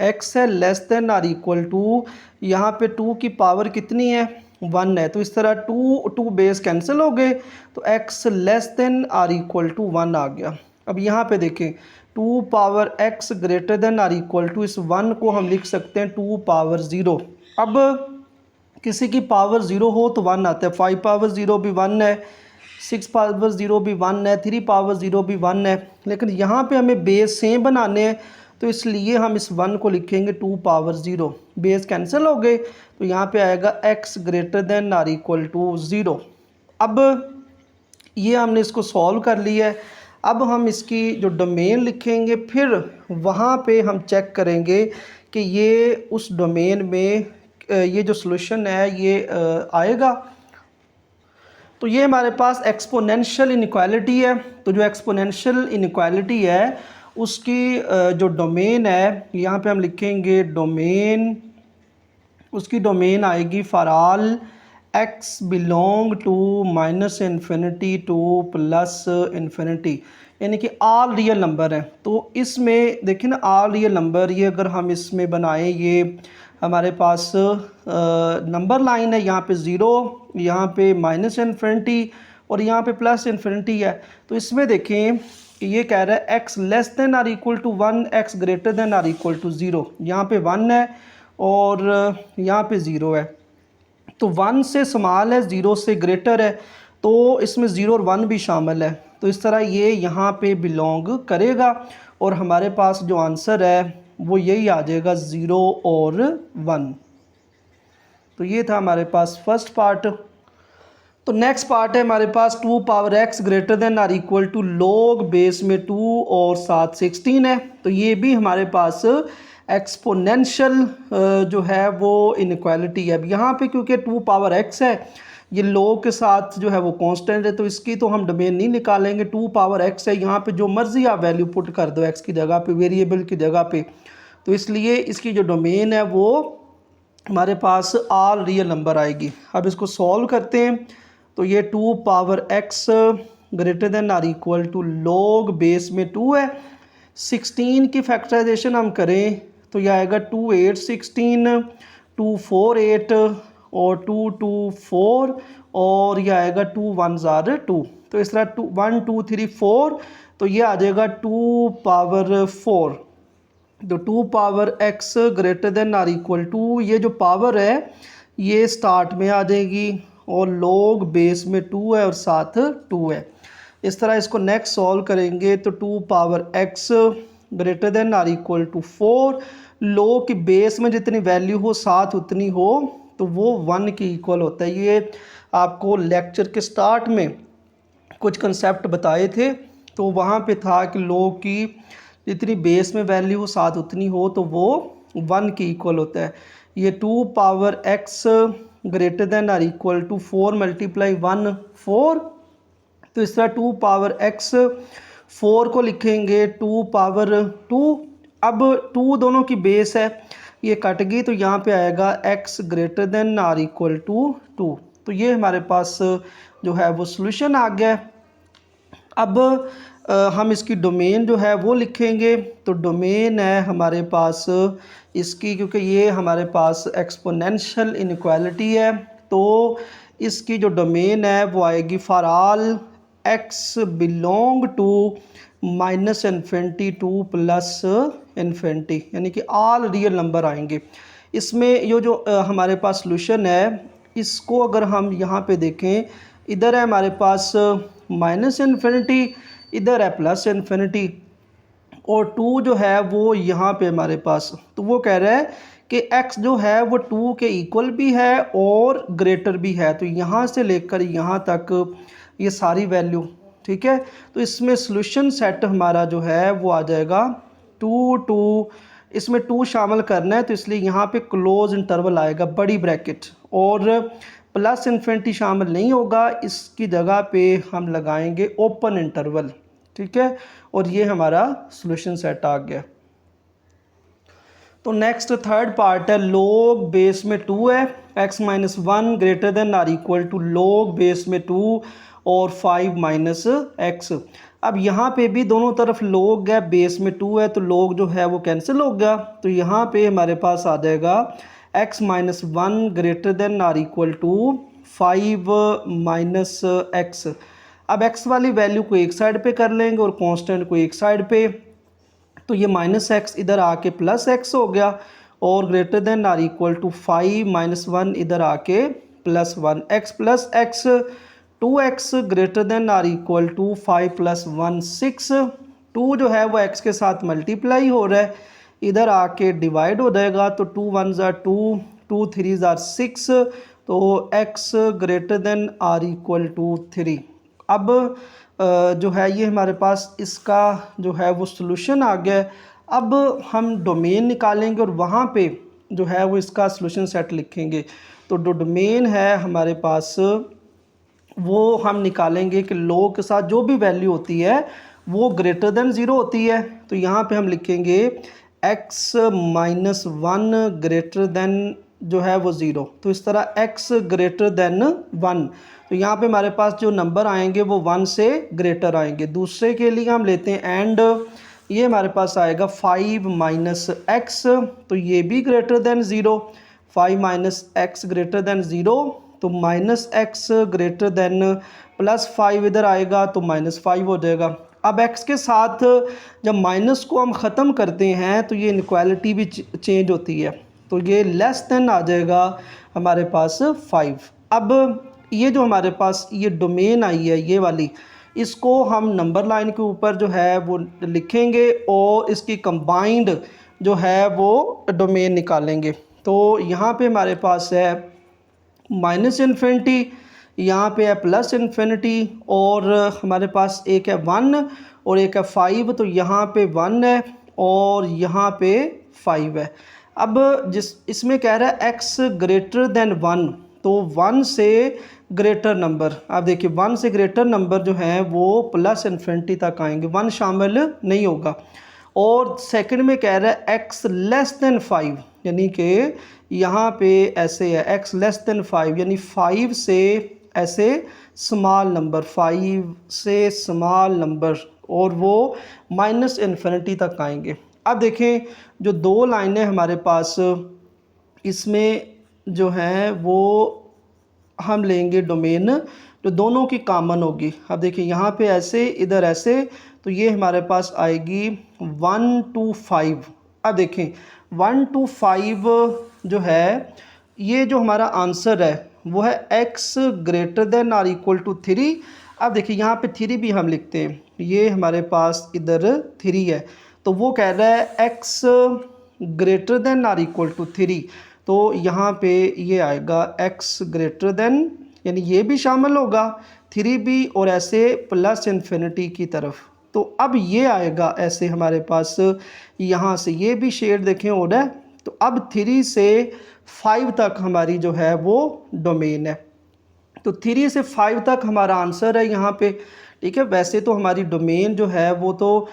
x है less than or equal to, यहाँ पे 2 की पावर कितनी है 1 है, तो इस तरह 2 बेस कैंसिल हो गए तो x less than or equal to 1 आ गया। अब यहाँ पे देखें 2 power x greater than or equal to, इस 1 को हम लिख सकते हैं 2 पावर 0। अब किसी की पावर 0 हो तो 1 आता है, 5 पावर 0 भी 1 है, 6 पावर 0 भी 1 है, 3 पावर 0 भी 1 है, लेकिन यहाँ पे हमें बेस सेम बनाने हैं तो इसलिए हम इस 1 को लिखेंगे 2 पावर 0। बेस कैंसिल हो गए तो यहाँ पे आएगा x greater than or equal to 0। अब ये हमने इसको सॉल्व कर लिया है। अब हम इसकी जो डोमेन लिखेंगे फिर वहाँ पे हम चेक करेंगे कि ये उस डोमेन में ये जो सॉल्यूशन है ये आएगा। तो ये हमारे पास एक्सपोनेंशियल इनइक्वालिटी है। तो जो एक्सपोनेंशियल इनइक्वालिटी है उसकी जो डोमेन है यहाँ पे हम लिखेंगे डोमेन, उसकी डोमेन आएगी for all x belong to -∞ to +∞, यानी कि ऑल रियल नंबर है। तो इसमें देखिए ना, ऑल रियल नंबर ये अगर हम इसमें बनाएं, ये हमारे पास नंबर लाइन है, यहाँ पे 0, यहाँ पे -∞ और यहाँ पे +∞ है। तो इसमें देखें कि ये कह रहा है x less than or equal to 1, x greater than or equal to 0। यहाँ पे 1 है और यहाँ पे 0 है, तो 1 से स्मॉल है, 0 से ग्रेटर है, तो इसमें 0 और 1 भी शामिल है। तो इस तरह ये यहाँ पे बिलोंग करेगा और हमारे पास जो आंसर है वो यही आ जाएगा 0 और 1। तो ये था हमारे पास फर्स्ट पार्ट। तो नेक्स्ट पार्ट है हमारे पास 2 power x greater than or equal to log base में 2 और साथ 16 है। तो ये भी हमारे पास एक्सपोनेंशियल जो है वो इनइक्वालिटी है। अब यहाँ पे क्योंकि 2 पावर x है, ये लॉग के साथ जो है वो कांस्टेंट है, तो इसकी तो हम डोमेन नहीं निकालेंगे। 2 पावर x है, यहाँ पे जो मर्जी आप वैल्यू पुट कर दो x की जगह पे, वेरिएबल की जगह पे, तो इसलिए इसकी जो डोमेन है वो हमारे पास ऑल रियल नंबर आएगी। अब इसको सॉल्व करते हैं। तो ये 2 power x greater than or equal to log base में 2 है, 16 की फैक्टराइजेशन हम करें तो यह आएगा 2 8 16, 2 4 8 और 2 2 4 और ये आएगा 2 1 ज़ार 2। तो इस तरह 2 1 2 3 4, तो ये आ जाएगा 2 पावर 4। तो 2 power x greater than or equal to, ये जो पावर है ये स्टार्ट में आ जाएगी और log बेस में 2 है और साथ 2 है। इस तरह इसको नेक्स्ट सॉल्व करेंगे तो 2 power x greater than or equal to 4, log की बेस में जितनी वैल्यू हो साथ उतनी हो तो वो 1 की इक्वल होता है। ये आपको लेक्चर के स्टार्ट में कुछ कंसेप्ट बताए थे, तो वहाँ पे था कि log की जितनी बेस में वैल्यू हो साथ उतनी हो तो वो 1 की इक्वल होता है। ये 2 power x greater than or equal to 4 multiply 1 4, तो इस तरह 2 पावर x 4 को लिखेंगे 2 पावर 2। अब 2 दोनों की बेस है, ये कट गई तो यहाँ पे आएगा x greater than or equal to 2। तो ये हमारे पास जो है वो सॉल्यूशन आ गया। अब हम इसकी डोमेन जो है वो लिखेंगे। तो डोमेन है हमारे पास इसकी, क्योंकि ये हमारे पास एक्सपोनेंशियल इनइक्वालिटी है, तो इसकी जो डोमेन है वो आएगी for all x belong to minus infinity to plus infinity, यानी कि ऑल रियल नंबर आएंगे इसमें। ये जो हमारे पास सॉल्यूशन है, इसको अगर हम यहाँ पे देखें, इधर है हमारे पास माइनस इन्फिनिटी, इधर है प्लस इन्फिनिटी, और 2 जो है वो यहाँ पे हमारे पास, तो वो कह रहा है कि x जो है वो 2 के इक्वल भी है और ग्रेटर भी है। तो यहाँ से लेकर यहाँ तक ये सारी वैल्यू, ठीक है। तो इसमें सॉल्यूशन सेट हमारा जो है वो आ जाएगा 2 2, इसमें 2 शामिल करना है तो इसलिए यहाँ पे क्लोज इंटरवल आएगा, बड़ी ब्रैकेट, और प्लस इन्फिनिटी शामिल नहीं होगा, इसकी जगह पे हम लगाएंगे ओपन इंटरवल, ठीक है। और ये हमारा सॉल्यूशन सेट आ गया। तो नेक्स्ट थर्ड पार्ट है, log बेस में 2 है, x minus 1 greater than or equal to log base में 2 और 5 माइनस एक्स। अब यहाँ पे भी दोनों तरफ log है, बेस में 2 है, तो log जो है वो कैंसिल हो गया। तो यहाँ पे हमारे पास आ जाएगा x minus 1 greater than or equal to 5 minus x. अब x वाली वैल्यू को एक साइड पे कर लेंगे और कांस्टेंट को एक साइड पे, तो ये माइनस एक्स इधर आके प्लस एक्स हो गया, और greater than or equal to 5 minus 1 इधर आके plus 1, x plus x 2x greater than or equal to 5 plus 1 6। 2 जो है वो x के साथ मल्टीप्लाई हो रहा है, इधर आके डिवाइड हो जाएगा, तो 2 1 ज़ार 2, 2 3 ज़ार 6, तो x greater than or equal to 3। अब जो है ये हमारे पास इसका जो है वो सॉल्यूशन आ गया। अब हम डोमेन निकालेंगे और वहाँ पे जो है वो इसका सॉल्यूशन सेट लिखेंगे। तो जो डोमेन है हमारे पास वो हम निकालेंगे कि log के साथ जो भी वैल्यू होती है वो ग्रेटर देन 0 होती है। तो यहाँ पे हम लिखेंगे x माइनस 1 ग्रेटर देन जो है वो 0, तो इस तरह x ग्रेटर देन 1, तो यहाँ पे हमारे पास जो नंबर आएंगे वो 1 से ग्रेटर आएंगे। दूसरे के लिए हम लेते हैं एंड, ये हमारे पास आएगा 5 माइनस एक्स, तो ये भी greater than 0, 5 minus x greater than 0, तो minus x greater than plus 5 इधर आएगा तो माइनस 5 हो जाएगा। अब x के साथ जब माइनस को हम ख़त्म करते हैं तो ये इनक्वालिटी भी चेंज होती है, तो ये लेस देन आ जाएगा हमारे पास 5। अब ये जो हमारे पास ये डोमेन आई है ये वाली, इसको हम नंबर लाइन के ऊपर जो है वो लिखेंगे और इसकी कंबाइंड जो है वो डोमेन निकालेंगे। तो यहाँ पे हमारे पास है माइनस इन्फिनिटी, यहाँ पे है प्लस इन्फिनिटी, और हमारे पास एक है 1 और एक है 5, तो यहाँ पे 1 है और यहाँ पे 5 है। अब इसमें कह रहा है x ग्रेटर देन 1, तो 1 से ग्रेटर नंबर, आप देखिए 1 से ग्रेटर नंबर जो हैं वो प्लस इन्फिनिटी तक आएंगे, 1 शामिल नहीं होगा। और सेकंड में कह रहा है x लेस देन 5, यानी कि यहाँ पे ऐसे है x लेस देन 5, यानी 5 से ऐसे स्मॉल नंबर, 5 से स्मॉल नंबर, और वो माइनस इन्फिनिटी तक आएंगे। अब देखें जो दो लाइनें हमारे पास, इसमें जो है वो हम लेंगे डोमेन जो दोनों की कॉमन होगी। अब देखिए यहाँ पे ऐसे, इधर ऐसे, तो ये हमारे पास आएगी 1 to 5। अब देखें 1 to 5 जो है, ये जो हमारा आंसर है वो है x greater than or equal to 3। अब देखिए यहाँ पे 3 भी हम लिखते हैं, ये हमारे पास इधर 3 है, तो वो कह रहा है x greater than or equal to 3। तो यहाँ पे ये आएगा x ग्रेटर देन, यानी ये भी शामिल होगा 3 भी, और ऐसे प्लस इन्फिनिटी की तरफ। तो अब ये आएगा ऐसे हमारे पास, यहाँ से ये भी शेड देखें हो रहा है। तो अब 3 से 5 तक हमारी जो है वो डोमेन है। तो 3 से 5 तक हमारा आंसर है यहाँ पे, ठीक है। वैसे तो हमारी डोमेन जो है वो तो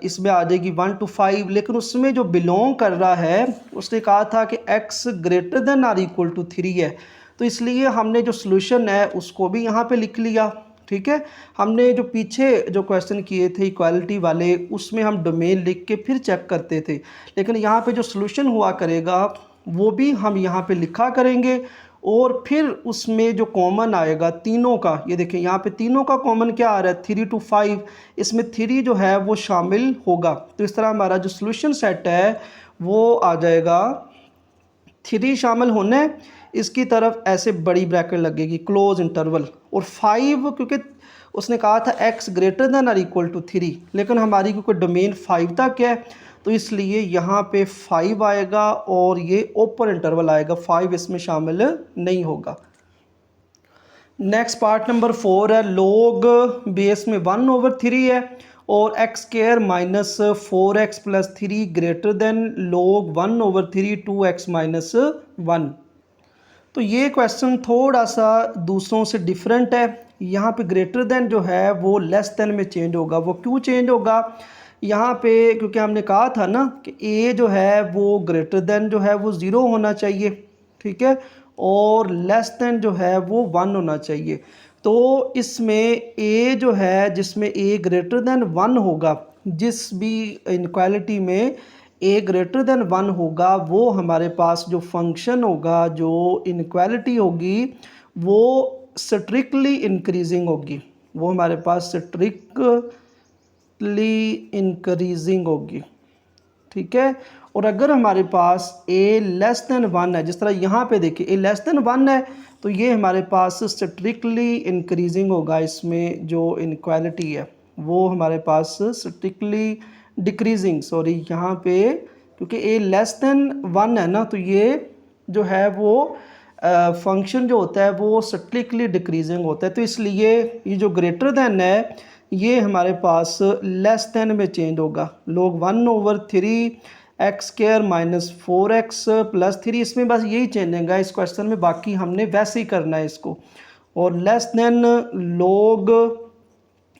इसमें आ जाएगी 1 to 5, लेकिन उसमें जो बिलोंग कर रहा है उसने कहा था कि x greater than or equal to 3 है, तो इसलिए हमने जो सॉल्यूशन है उसको भी यहाँ पे लिख लिया, ठीक है। हमने जो पीछे जो क्वेश्चन किए थे इक्वालिटी वाले, उसमें हम डोमेन लिख के फिर चेक करते थे, लेकिन यहाँ पे जो सॉल्यूशन हुआ करेगा वो भी हम यहाँ पे लिखा करेंगे, और फिर उसमें जो कॉमन आएगा तीनों का, ये देखिए यहाँ पे तीनों का कॉमन क्या आ रहा है 3 to 5, इसमें 3 जो है वो शामिल होगा। तो इस तरह हमारा जो सॉल्यूशन सेट है वो आ जाएगा 3 शामिल होने, इसकी तरफ ऐसे बड़ी ब्रैकेट लगेगी क्लोज इंटरवल, और 5 क्योंकि उसने कहा था x greater than or equal to 3, लेकिन हमारी क्योंकि डोमेन 5 तक है तो इसलिए यहाँ पे 5 आएगा, और ये ओपन इंटरवल आएगा, 5 इसमें शामिल नहीं होगा। नेक्स्ट पार्ट नंबर 4 है, लोग बेस में 1/3 है और x square minus 4x plus 3 greater then लोग 1/3 2x माइनस 1। तो ये क्वेश्चन थोड़ा सा दूसरों से डिफरेंट है। यहाँ पे ग्रेटर देन जो है वो लेस देन में चेंज होगा। वो क्यों चेंज होगा? यहाँ पे क्योंकि हमने कहा था ना कि a जो है वो ग्रेटर देन जो है वो 0 होना चाहिए, ठीक है, और लेस देन जो है वो 1 होना चाहिए। तो इसमें a जो है, जिसमें a ग्रेटर देन 1 होगा, जिस भी इनक्वालिटी में a ग्रेटर देन 1 होगा, वो हमारे पास जो फंक्शन होगा, जो इनक्वालिटी होगी, वो स्ट्रिक्टली इंक्रीजिंग होगी, वो हमारे पास स्ट्रिक्टली इंक्रीजिंग होगी, ठीक है। और अगर हमारे पास a लेस देन 1 है, जिस तरह यहाँ पे देखिए a लेस देन 1 है, तो ये हमारे पास स्ट्रिक्टली इंक्रीजिंग होगा। इसमें जो इनक्वालिटी है वो हमारे पास स्ट्रिक्टली डिक्रीजिंग, सॉरी यहाँ पे क्योंकि a लेस देन 1 है ना, तो ये जो है वो फंक्शन जो होता है वो स्ट्रिक्टली डिक्रीजिंग होता है। तो इसलिए ये जो ग्रेटर देन है ये हमारे पास लेस देन में चेंज होगा। लोग 1/3 x square minus 4x plus 3, इसमें बस यही चेंज है इस क्वेश्चन में, बाकी हमने वैसे ही करना है इसको। और लेस देन लोग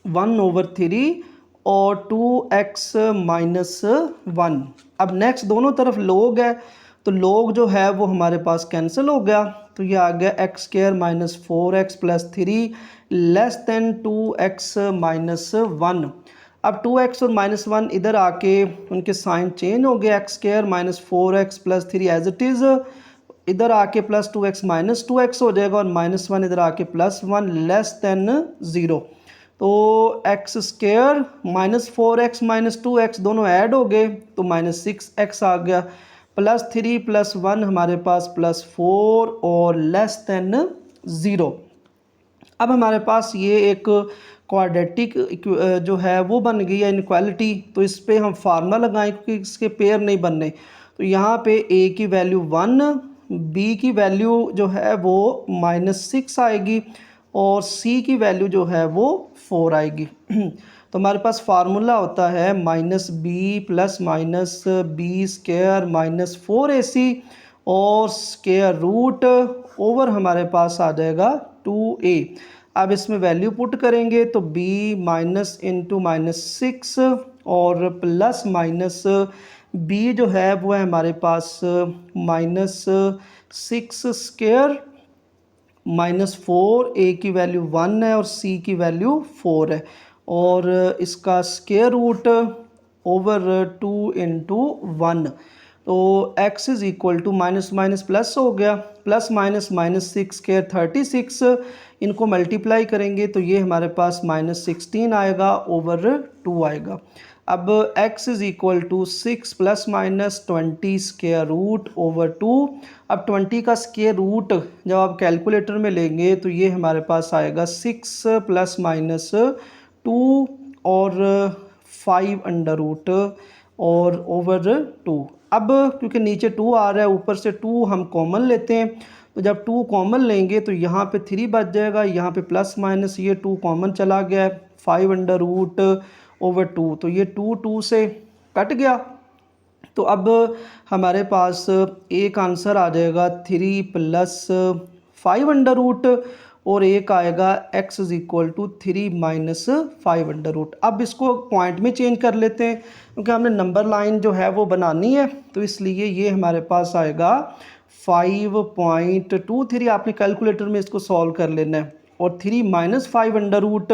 1/3 और 2x माइनस 1। अब नेक्स्ट दोनों तरफ लोग है, तो लोग जो है वो हमारे पास कैंसिल हो गया, तो ये आ गया x square minus 4x plus 3 less than 2x minus 1। अब 2x और माइनस 1 इधर आके उनके साइन चेंज हो गए, x square minus 4x plus 3 as it is, इधर आके प्लस 2x माइनस 2x हो जाएगा, और माइनस 1 इधर आके प्लस 1 लेस देन 0। तो x square minus 4x minus 2x दोनों ऐड हो गए, तो माइनस 6x आ गया, प्लस 3 प्लस 1 हमारे पास प्लस 4 और लेस देन 0। अब हमारे पास ये एक क्वाड्रेटिक जो है वो बन गई है इनक्वालिटी। तो इस पे हम फार्मूला लगाएं क्योंकि इसके पेयर नहीं बनने। तो यहाँ पे a की वैल्यू 1, b की वैल्यू जो है वो -6 आएगी, और c की वैल्यू जो है वो 4 आएगी। तो हमारे पास फार्मूला होता है -b plus minus b square minus 4ac और स्क्वायर रूट ओवर हमारे पास आ जाएगा 2a। अब इसमें वैल्यू पुट करेंगे तो b माइनस इंटू -6 और प्लस माइनस b जो है वो है हमारे पास -6 स्क्वायर -4, a की वैल्यू 1 है और c की वैल्यू 4 है, और इसका स्क्वायर रूट ओवर 2 इंटू 1। तो x is equal to minus minus plus हो गया, प्लस माइनस माइनस 6 स्क्वायर 36, इनको मल्टीप्लाई करेंगे तो ये हमारे पास माइनस 16 आएगा ओवर 2 आएगा। अब x is equal to 6 plus minus 20 square root over 2। अब 20 का स्क्वायर रूट जब आप कैलकुलेटर में लेंगे तो ये हमारे पास आएगा 6 प्लस माइनस 2 और 5 अंडर रूट और ओवर 2। अब क्योंकि नीचे 2 आ रहा है, ऊपर से 2 हम कॉमन लेते हैं, तो जब 2 कॉमन लेंगे तो यहाँ पे 3 बच जाएगा, यहाँ पे प्लस माइनस ये 2 कॉमन चला गया है, 5 अंडर रूट ओवर 2, तो ये 2 से कट गया। तो अब हमारे पास एक आंसर आ जाएगा 3 प्लस 5 अंडर रूट और एक आएगा x is equal to 3 minus 5 under root. अब इसको पॉइंट में चेंज कर लेते हैं क्योंकि हमने नंबर लाइन जो है वो बनानी है, तो इसलिए ये हमारे पास आएगा 5.23। आपने कैलकुलेटर में इसको सॉल्व कर लेना है, और 3 माइनस 5 अंडर रूट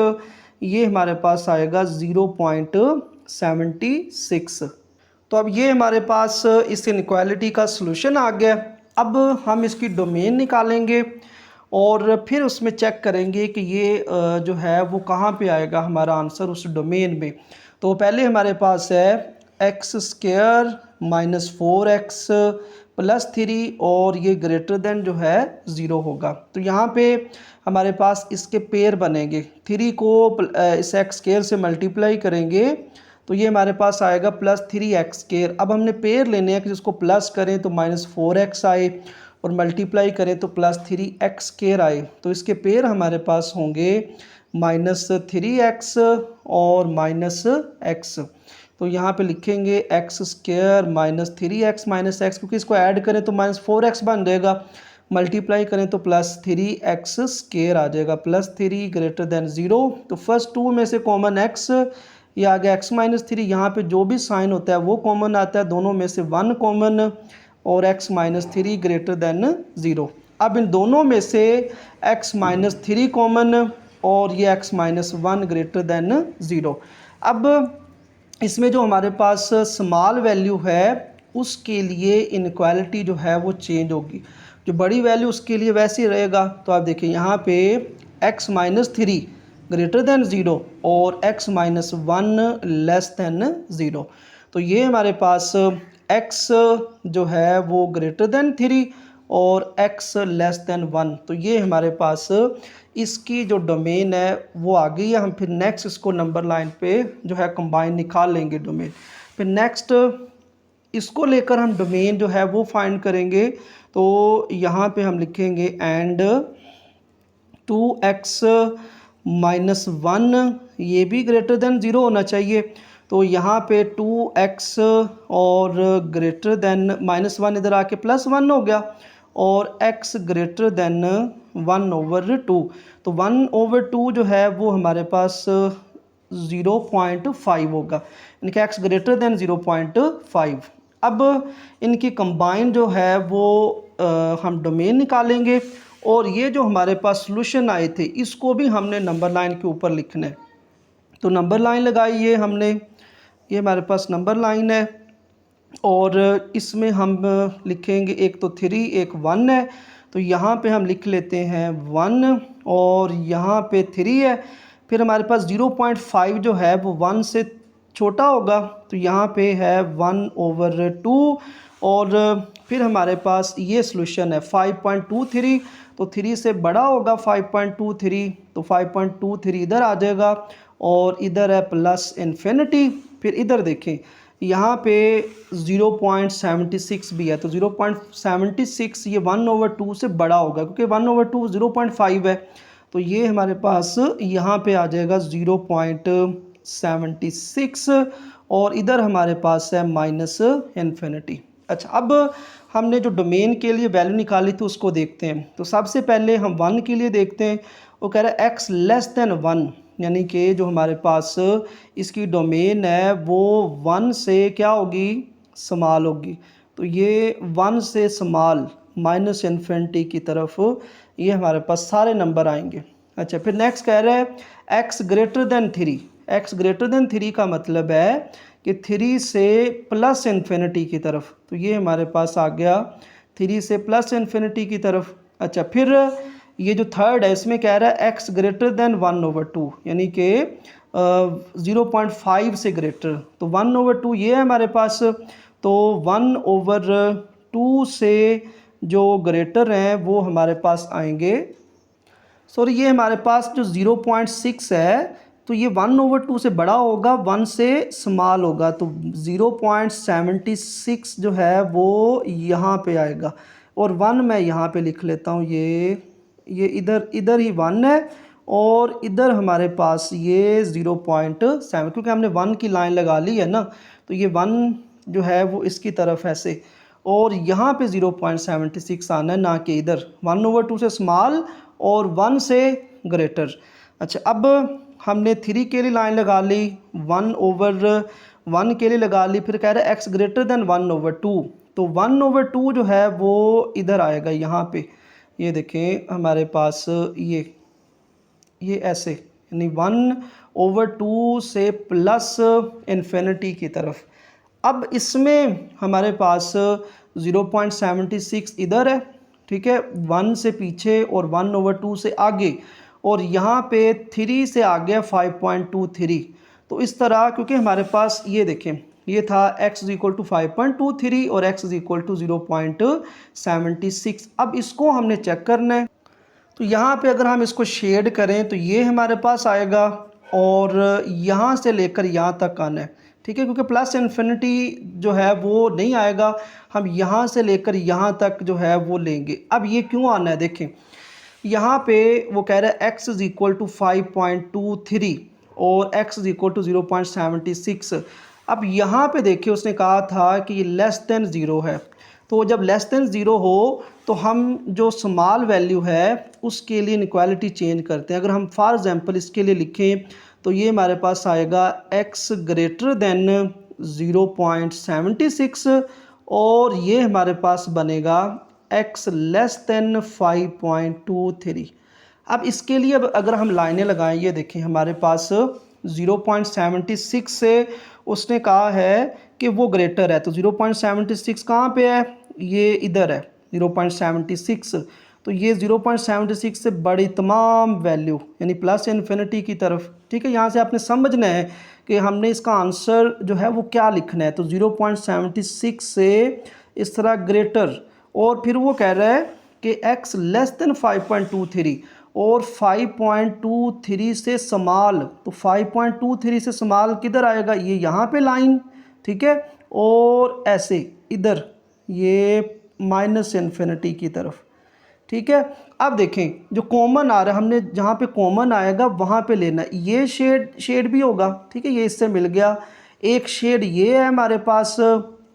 ये हमारे पास आएगा 0.76। तो अब ये हमारे पास इस इनक्वालिटी का सलूशन आ गया। अब हम इसकी डोमेन निकालेंगे और फिर उसमें चेक करेंगे कि ये जो है वो कहाँ पे आएगा हमारा आंसर उस डोमेन में। तो पहले हमारे पास है x square minus 4x plus 3 और ये ग्रेटर देन जो है 0 होगा। तो यहाँ पे हमारे पास इसके पेयर बनेंगे, 3 को इस एक्स स्क्वायर से मल्टीप्लाई करेंगे तो ये हमारे पास आएगा प्लस 3x स्क्वायर। अब हमने पेयर लेने हैं कि जिसको प्लस करें तो माइनस 4x आए और मल्टीप्लाई करें तो प्लस 3x स्क्वायर आए। तो इसके पेयर हमारे पास होंगे माइनस 3x और माइनस x। तो यहाँ पे लिखेंगे x square minus 3x minus x, क्योंकि इसको ऐड करें तो माइनस 4x बन जाएगा, मल्टीप्लाई करें तो प्लस 3x स्क्वायर आ जाएगा, प्लस 3 ग्रेटर देन 0। तो फर्स्ट 2 में से कॉमन x, ये आ गया x माइनस 3। यहाँ पर जो भी साइन होता है वो कॉमन आता है, दोनों में से 1 कॉमन और x माइनस 3 ग्रेटर देन 0। अब इन दोनों में से x माइनस 3 कॉमन और ये x माइनस 1 ग्रेटर देन 0। अब इसमें जो हमारे पास स्मॉल वैल्यू है उसके लिए इनक्वालिटी जो है वो चेंज होगी, जो बड़ी वैल्यू उसके लिए वैसे ही रहेगा। तो आप देखिए यहाँ पे x माइनस 3 ग्रेटर देन 0 और x माइनस 1 लेस देन 0। तो ये हमारे पास x जो है वो ग्रेटर देन 3 और x लेस देन 1, तो ये हमारे पास इसकी जो डोमेन है वो आ गई है। हम फिर नेक्स्ट इसको नंबर लाइन पे जो है कंबाइन निकाल लेंगे डोमेन। फिर नेक्स्ट इसको लेकर हम डोमेन जो है वो फाइंड करेंगे। तो यहाँ पे हम लिखेंगे एंड 2x माइनस 1 ये भी ग्रेटर देन 0 होना चाहिए। तो यहाँ पे 2x और ग्रेटर देन माइनस 1 इधर आके प्लस 1 हो गया और x ग्रेटर देन 1 ओवर 2। तो 1 ओवर 2 जो है वो हमारे पास 0.5 होगा, इनके x ग्रेटर देन 0.5। अब इनकी कंबाइन जो है वो हम डोमेन निकालेंगे और ये जो हमारे पास सॉल्यूशन आए थे इसको भी हमने नंबर लाइन के ऊपर लिखना है। तो नंबर लाइन लगाई है हमने, ये हमारे पास नंबर लाइन है और इसमें हम लिखेंगे एक तो 3 एक 1 है, तो यहाँ पे हम लिख लेते हैं 1 और यहाँ पे 3 है। फिर हमारे पास 0.5 जो है वो 1 से छोटा होगा, तो यहाँ पे है 1 ओवर 2 और फिर हमारे पास ये सॉल्यूशन है 5.23, तो 3 से बड़ा होगा 5.23, तो 5.23 इधर आ जाएगा और इधर है प्लस इन्फिनिटी। फिर इधर देखें यहाँ पे 0.76 भी है, तो 0.76 ये 1 ओवर 2 से बड़ा होगा क्योंकि 1 ओवर 2 0.5 है, तो ये हमारे पास यहाँ पे आ जाएगा 0.76 और इधर हमारे पास है माइनस इन्फिनिटी। अच्छा, अब हमने जो डोमेन के लिए वैल्यू निकाली थी उसको देखते हैं। तो सबसे पहले हम 1 के लिए देखते हैं, वो कह रहा है x लेस देन 1, यानी कि जो हमारे पास इसकी डोमेन है वो 1 से क्या होगी, स्मॉल होगी। तो ये 1 से स्मॉल माइनस इन्फिनिटी की तरफ ये हमारे पास सारे नंबर आएंगे। अच्छा, फिर नेक्स्ट कह रहा है x greater then 3। x greater then 3 का मतलब है कि 3 से प्लस इन्फिनिटी की तरफ, तो ये हमारे पास आ गया 3 से प्लस इन्फिनिटी की तरफ। अच्छा, फिर ये जो थर्ड है इसमें कह रहा है x ग्रेटर देन 1/2, यानी कि 0.5 से ग्रेटर, तो 1/2 ये है हमारे पास। तो 1/2 से जो ग्रेटर हैं वो हमारे पास आएंगे, सॉरी ये हमारे पास जो 0.6 है तो ये 1/2 से बड़ा होगा, 1 से स्मॉल होगा, तो 0.76 जो है वो यहाँ पे आएगा, और 1 मैं यहाँ पे लिख लेता हूँ, ये इधर इधर ही 1 है, और इधर हमारे पास ये 0.7, क्योंकि हमने 1 की लाइन लगा ली है ना, तो ये 1 जो है वो इसकी तरफ ऐसे, और यहाँ पे 0.76 आना है, ना कि इधर 1/2 से स्मॉल और 1 से ग्रेटर। अच्छा, अब हमने 3 के लिए लाइन लगा ली, 1/1 के लिए लगा ली, फिर कह रहा है x ग्रेटर देन 1/2, तो 1/2 जो है वो इधर आएगा यहाँ पे, ये देखें हमारे पास ये ऐसे, यानी 1/2 से प्लस इन्फिनिटी की तरफ। अब इसमें हमारे पास 0.76 इधर है, ठीक है, 1 से पीछे और 1/2 से आगे, और यहाँ पे 3 से आगे 5.23, तो इस तरह, क्योंकि हमारे पास ये देखें ये था x = 5.23 और x = 0.76। अब इसको हमने चेक करना है, तो यहाँ पे अगर हम इसको शेड करें तो ये हमारे पास आएगा, और यहाँ से लेकर यहाँ तक आना है, ठीक है, क्योंकि प्लस इन्फिनिटी जो है वो नहीं आएगा, हम यहाँ से लेकर यहाँ तक जो है वो लेंगे। अब ये क्यों आना है, देखें यहाँ पे वो कह रहा है x = 5.23 और x = 0.76। अब यहाँ पे देखिए उसने कहा था कि ये लेस देन 0 है, तो जब लेस देन 0 हो तो हम जो स्मॉल वैल्यू है उसके लिए इनइक्वालिटी चेंज करते हैं। अगर हम फॉर एग्जांपल इसके लिए लिखें तो ये हमारे पास आएगा x ग्रेटर देन 0.76, और ये हमारे पास बनेगा x लेस देन 5.23। अब इसके लिए अगर हम लाइनें लगाएं, ये देखें हमारे पास 0.76 से उसने कहा है कि वो ग्रेटर है, तो 0.76 कहाँ पे है, ये इधर है 0.76, तो ये 0.76 से बड़ी तमाम वैल्यू यानी प्लस इन्फिनिटी की तरफ, ठीक है। यहाँ से आपने समझना है कि हमने इसका आंसर जो है वो क्या लिखना है, तो 0.76 से इस तरह ग्रेटर, और फिर वो कह रहा है कि x लेस देन 5.23 और 5.23 से स्मॉल, तो 5.23 से स्मॉल किधर आएगा, ये यहाँ पे लाइन, ठीक है, और ऐसे इधर ये माइनस इन्फिनिटी की तरफ, ठीक है। अब देखें जो कॉमन आ रहा है, हमने जहाँ पे कॉमन आएगा वहाँ पे लेना, ये शेड भी होगा, ठीक है, ये इससे मिल गया, एक शेड ये है हमारे पास,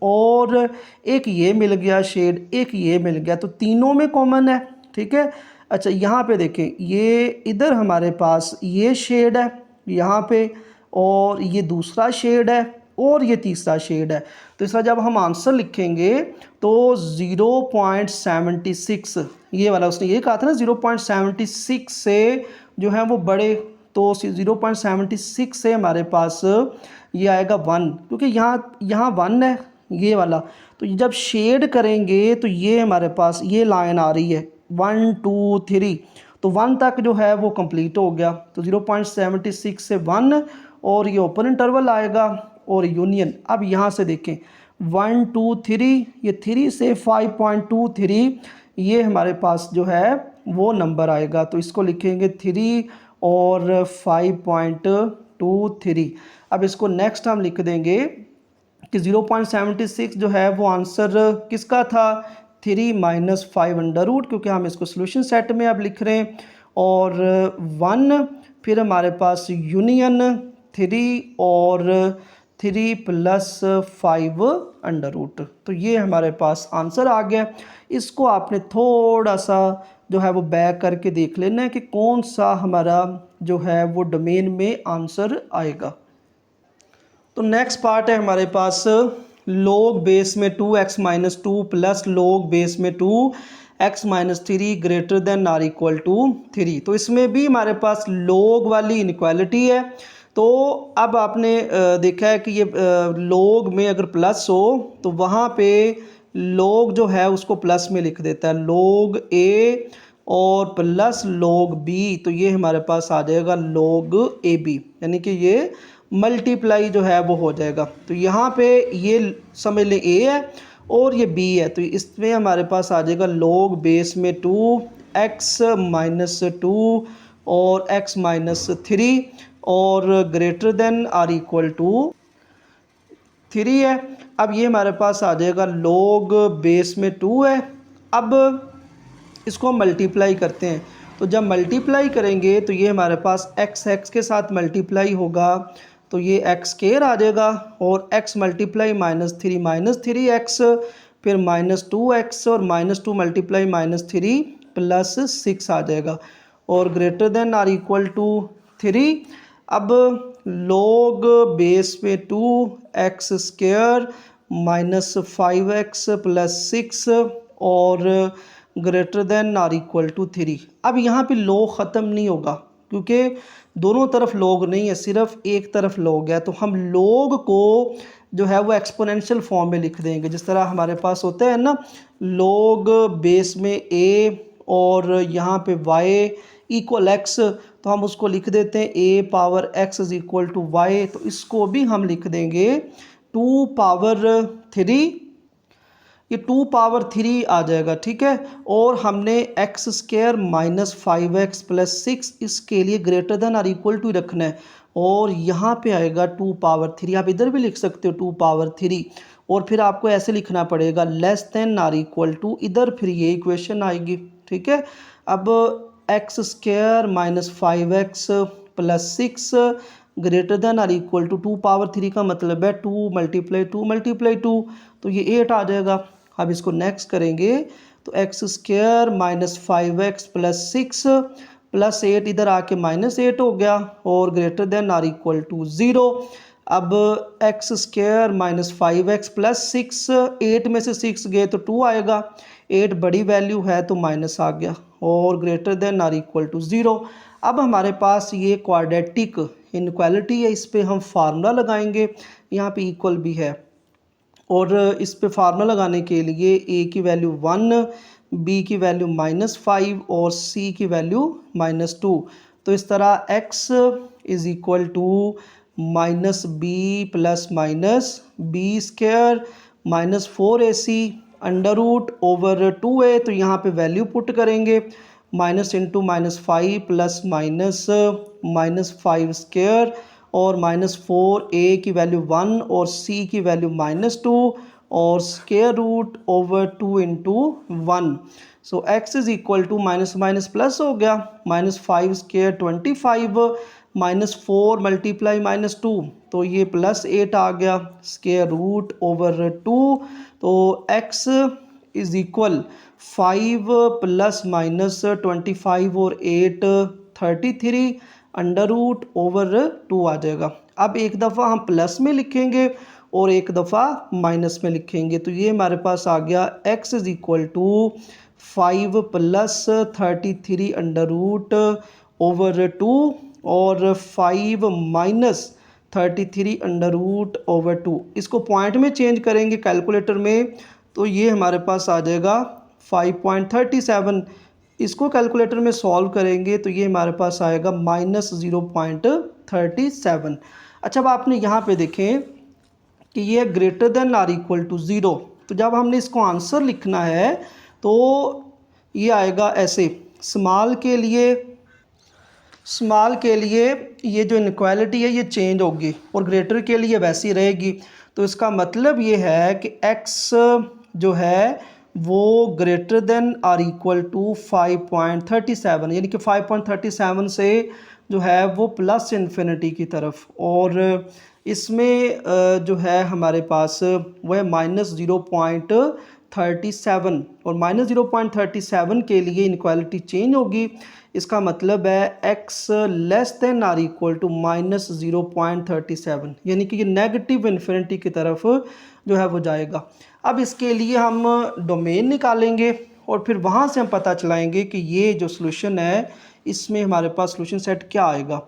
और एक ये मिल गया शेड, एक ये मिल गया, तो तीनों में कॉमन है, ठीक है। अच्छा, यहाँ पे देखें ये इधर हमारे पास ये शेड है यहाँ पे, और ये दूसरा शेड है, और ये तीसरा शेड है, तो इसका जब हम आंसर लिखेंगे तो 0.76, ये वाला उसने ये कहा था ना 0.76 से जो है वो बड़े, तो 0.76 से हमारे पास ये आएगा 1, क्योंकि यहाँ 1 है ये वाला, तो जब शेड करेंगे तो ये हमारे पास ये लाइन आ रही है 1 2 3, तो 1 तक जो है वो कंप्लीट हो गया, तो 0.76 से 1, और ये ओपन इंटरवल आएगा और यूनियन। अब यहाँ से देखें 1 2 3, ये 3 से 5.23, ये हमारे पास जो है वो नंबर आएगा, तो इसको लिखेंगे 3 और 5.23। अब इसको नेक्स्ट हम लिख देंगे कि 0.76 जो है वो आंसर किसका था, 3 - 5 क्योंकि हम इसको सोल्यूशन सेट में अब लिख रहे हैं, और 1, फिर हमारे पास यूनियन 3 और 3 + 5 तो ये हमारे पास आंसर आ गया। इसको आपने थोड़ा सा जो है वो बैक करके देख लेना है कि कौन सा हमारा जो है वो डोमेन में आंसर आएगा। तो नेक्स्ट पार्ट है हमारे पास log बेस में 2x - 2 प्लस log बेस में 2x - 3 greater than or equal to 3। तो इसमें भी हमारे पास log वाली इनइक्वालिटी है, तो अब आपने देखा है कि ये log में अगर प्लस हो तो वहाँ पे log जो है उसको प्लस में लिख देता है, log a और प्लस log b, तो ये हमारे पास आ जाएगा log ab, यानी कि ये मल्टीप्लाई जो है वो हो जाएगा। तो यहाँ पे ये समझ लें a है और ये b है, तो इसमें हमारे पास आ जाएगा log बेस में 2x माइनस 2 और x माइनस 3 और greater than or equal to 3 है। अब ये हमारे पास आ जाएगा log बेस में 2 है। अब इसको हम मल्टीप्लाई करते हैं, तो जब मल्टीप्लाई करेंगे तो ये हमारे पास x के साथ मल्टीप्लाई होगा, तो ये x स्क्वायर आ जाएगा और x multiply minus three x, फिर -2x और -2 मल्टीप्लाई -3 प्लस 6 आ जाएगा और greater than or equal to 3। अब log बेस पे 2x square minus 5x plus 6 और greater than or equal to 3। अब यहाँ पे log ख़त्म नहीं होगा क्योंकि दोनों तरफ log नहीं है, सिर्फ एक तरफ log है, तो हम log को जो है वो एक्सपोनेंशियल फॉर्म में लिख देंगे। जिस तरह हमारे पास होता है ना log बेस में a और यहाँ पे y इक्वल x, तो हम उसको लिख देते हैं a power x is equal to y, तो इसको भी हम लिख देंगे 2 पावर 3, ये 2 पावर 3 आ जाएगा, ठीक है। और हमने x square minus 5x plus 6 इसके लिए greater than or equal to रखना है और यहाँ पे आएगा 2 पावर 3, आप इधर भी लिख सकते हो 2 पावर 3 और फिर आपको ऐसे लिखना पड़ेगा less than or equal to, इधर फिर ये इक्वेशन आएगी, ठीक है। अब x square minus 5x plus 6 greater than or equal to 2 power 3 का मतलब है 2 मल्टीप्लाई 2, तो ये 8 आ जाएगा। अब इसको नेक्स्ट करेंगे तो x square minus 5x plus 6 plus 8 इधर आके -8 हो गया और greater than or equal to 0। अब x square minus 5x plus 6, 8 में से 6 गए तो 2 आएगा, 8 बड़ी वैल्यू है तो माइनस आ गया और greater than or equal to 0। अब हमारे पास ये क्वाड्रेटिक इनक्वालिटी है, इस पे हम फार्मूला लगाएंगे, यहाँ पे इक्वल भी है और इस पे फार्मूला लगाने के लिए a की वैल्यू 1, b की वैल्यू -5 और c की वैल्यू -2, तो इस तरह x is equal to minus b plus minus b square minus 4ac under root over 2a, तो यहाँ पे वैल्यू पुट करेंगे माइनस इंटू -5 प्लस -5 स्क्वायर और -4a की वैल्यू 1 और c की वैल्यू -2 और square root over 2 into 1। So x is equal to minus minus plus हो गया, -5 स्क्वायर 25 -4 मल्टीप्लाई -2, तो ये +8 आ गया स्क्वायर रूट ओवर 2, तो x is equal 5 plus minus 25 और 8 33 अंडर रूट ओवर 2 आ जाएगा। अब एक दफ़ा हम प्लस में लिखेंगे और एक दफ़ा माइनस में लिखेंगे, तो ये हमारे पास आ गया x is equal to 5 plus 33 under root over 2 और 5 माइनस 33 अंडर रूट ओवर 2। इसको पॉइंट में चेंज करेंगे कैलकुलेटर में, तो ये हमारे पास आ जाएगा 5.37। इसको कैलकुलेटर में सॉल्व करेंगे तो ये हमारे पास आएगा -0.37। अच्छा, अब आपने यहाँ पे देखें कि ये greater than or equal to 0, तो जब हमने इसको आंसर लिखना है तो ये आएगा ऐसे, स्मॉल के लिए ये जो इनक्वालिटी है ये चेंज होगी और ग्रेटर के लिए वैसी रहेगी। तो इसका मतलब ये है कि x जो है वो greater than or equal to 5.37, यानी कि 5.37 से जो है वो प्लस इन्फिनिटी की तरफ, और इसमें जो है हमारे पास वो है -0.37 और -0.37 के लिए इनक्वालिटी चेंज होगी। इसका मतलब है x less than or equal to -0.37, यानी कि ये नेगेटिव इन्फिनिटी की तरफ जो है वो जाएगा। अब इसके लिए हम डोमेन निकालेंगे और फिर वहाँ से हम पता चलाएंगे कि ये जो सॉल्यूशन है इसमें हमारे पास सॉल्यूशन सेट क्या आएगा।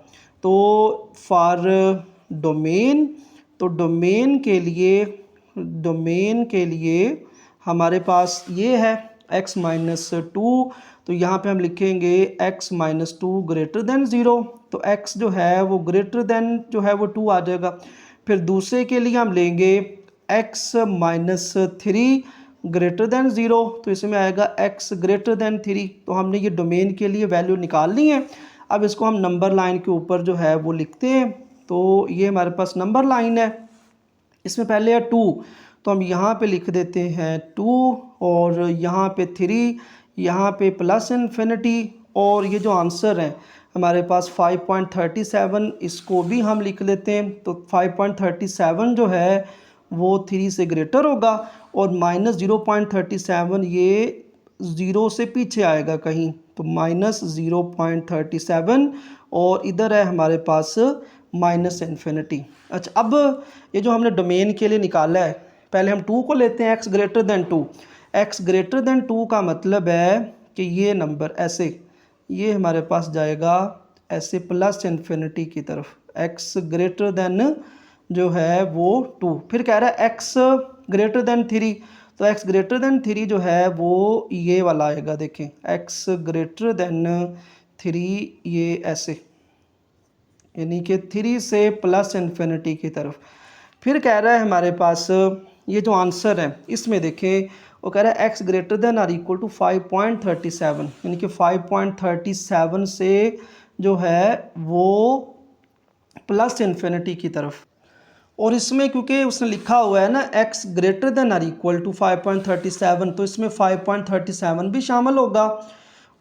तो फॉर डोमेन, तो डोमेन के लिए हमारे पास ये है x-2, तो यहाँ पे हम लिखेंगे x-2 ग्रेटर देन 0, तो x जो है वो ग्रेटर देन जो है वो 2 आ जाएगा। फिर दूसरे के लिए हम लेंगे x-3 ग्रेटर देन 0, तो इसमें आएगा x ग्रेटर देन 3। तो हमने ये डोमेन के लिए वैल्यू निकालनी है। अब इसको हम नंबर लाइन के ऊपर जो है वो लिखते हैं। तो ये हमारे पास नंबर लाइन है, इसमें पहले है 2, तो हम यहाँ पे लिख देते हैं 2, और यहाँ पे 3, यहाँ पे प्लस इन्फिनिटी, और ये जो आंसर है हमारे पास 5.37, इसको भी हम लिख लेते हैं। तो 5.37 जो है वो 3 से ग्रेटर होगा, और माइनस 0.37 ये 0 से पीछे आएगा कहीं, तो माइनस 0.37, और इधर है हमारे पास माइनस इन्फिनिटी। अच्छा, अब ये जो हमने डोमेन के लिए निकाला है, पहले हम 2 को लेते हैं, x greater then 2। x greater then 2 का मतलब है कि ये नंबर ऐसे, ये हमारे पास जाएगा ऐसे प्लस इन्फिनिटी की तरफ, x ग्रेटर देन जो है वो 2। फिर कह रहा है x ग्रेटर देन 3, तो x ग्रेटर देन 3 जो है वो ये वाला आएगा, देखें x ग्रेटर देन 3 ये ऐसे, यानी कि 3 से प्लस इन्फिनिटी की तरफ। फिर कह रहा है हमारे पास ये जो आंसर है इसमें देखें, वो कह रहा है x greater than or equal to 5.37, यानी कि 5.37 से जो है वो प्लस इन्फिनिटी की तरफ। और इसमें क्योंकि उसने लिखा हुआ है ना x greater than or equal to 5.37, तो इसमें 5.37 भी शामिल होगा।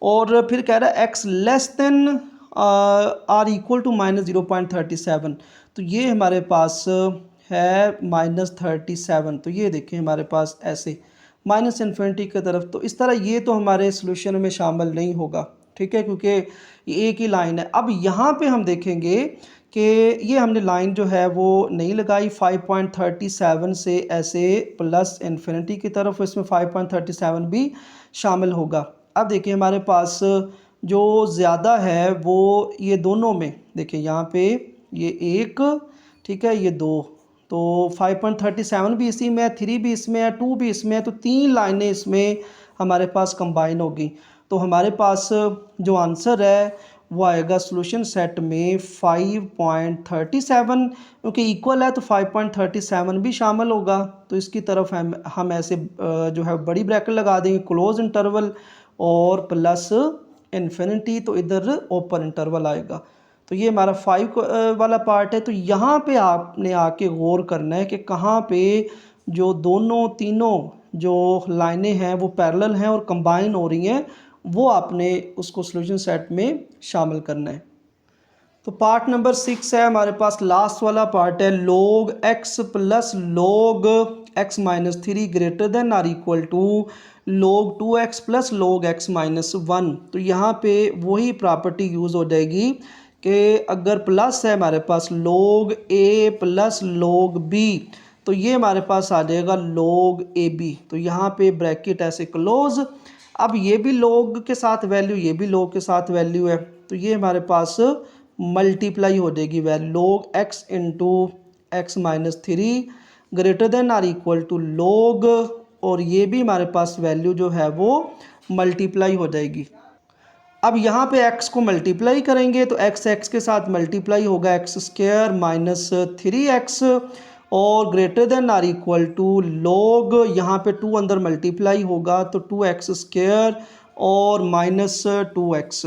और फिर कह रहा है x less than or equal to minus 0.37, तो ये हमारे पास है -37, तो ये देखें हमारे पास ऐसे माइनस इन्फिनिटी की तरफ। तो इस तरह ये तो हमारे सोल्यूशन में शामिल नहीं होगा, ठीक है, क्योंकि ये एक ही लाइन है। अब यहाँ पे हम देखेंगे कि ये हमने लाइन जो है वो नहीं लगाई 5.37 से ऐसे प्लस इन्फिनिटी की तरफ, इसमें 5.37 भी शामिल होगा। अब देखिए हमारे पास जो ज़्यादा है वो ये दोनों में, देखिए यहाँ पे ये 1, ठीक है, ये 2, तो 5.37 भी इसी में है, 3 भी इसमें है, 2 भी इसमें है, तो 3 लाइनें इसमें हमारे पास कंबाइन होगी। तो हमारे पास जो आंसर है वो आएगा सॉल्यूशन सेट में 5.37, क्योंकि इक्वल है तो 5.37 भी शामिल होगा। तो इसकी तरफ हम ऐसे जो है बड़ी ब्रैकेट लगा देंगे, क्लोज इंटरवल और प्लस इन्फिनिटी, तो इधर ओपन इंटरवल आएगा। तो ये हमारा 5 वाला पार्ट है। तो यहाँ पे आपने आके गौर करना है कि कहाँ पे जो दोनों तीनों जो लाइनें हैं वो पैरेलल हैं और कंबाइन हो रही हैं, वो आपने उसको सॉल्यूशन सेट में शामिल करना है। तो पार्ट नंबर 6 है हमारे पास, लास्ट वाला पार्ट है, log x plus log x minus 3 greater than or equal to log 2x plus log x minus 1। तो यहाँ पे वही प्रॉपर्टी यूज़ हो जाएगी कि अगर प्लस है हमारे पास log a plus log b, तो ये हमारे पास आ जाएगा log ab। तो यहाँ पे ब्रैकेट ऐसे क्लोज, अब ये भी log के साथ वैल्यू, ये भी log के साथ वैल्यू है, तो ये हमारे पास मल्टीप्लाई हो जाएगी value log x into x minus 3 greater than or equal to log, और ये भी हमारे पास वैल्यू जो है वो मल्टीप्लाई हो जाएगी। अब यहाँ पे x को मल्टीप्लाई करेंगे तो x के साथ मल्टीप्लाई होगा x स्क्वायर माइनस 3x, और greater than or equal to log, यहाँ पे 2 अंदर मल्टीप्लाई होगा तो 2x स्क्वायर और माइनस 2x,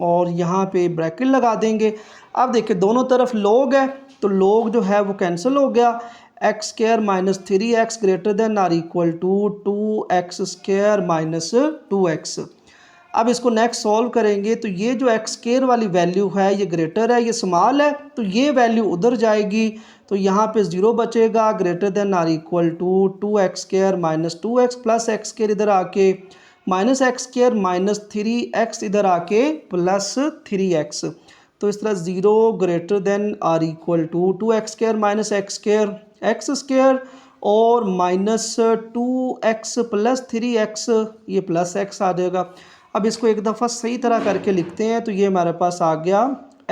और यहाँ पे ब्रैकेट लगा देंगे। अब देखिए दोनों तरफ log है, तो log जो है वो कैंसिल हो गया, x square minus 3x greater than or equal to 2x square minus 2x। अब इसको नेक्स्ट सॉल्व करेंगे तो ये जो एक्स स्क्वायर वाली वैल्यू है ये ग्रेटर है, ये स्मॉल है, तो ये वैल्यू उधर जाएगी, तो यहाँ पे 0 बचेगा, greater than or equal to 2x square minus 2x plus x square इधर आके minus x square minus 3x इधर आके प्लस 3x। तो इस तरह 0 greater than or equal to 2x square minus x square और माइनस 2x प्लस 3x, ये plus x आ जाएगा। अब इसको एक दफ़ा सही तरह करके लिखते हैं तो ये हमारे पास आ गया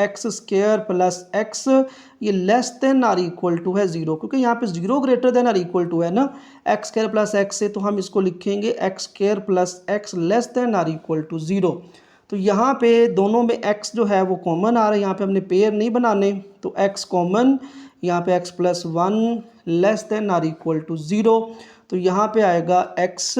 एक्स स्क्वायर प्लस एक्स ये less than or equal to है ज़ीरो, क्योंकि यहाँ पे zero greater than or equal to है ना एक्स स्क्वायर प्लस एक्स से, तो हम इसको लिखेंगे x square plus x less than or equal to zero. तो यहाँ पे दोनों में x जो है वो कॉमन आ रहा है, यहाँ पे हमने पेयर नहीं बनाने, तो x कॉमन, यहाँ पे x plus one less than or equal to zero. तो यहाँ पे आएगा x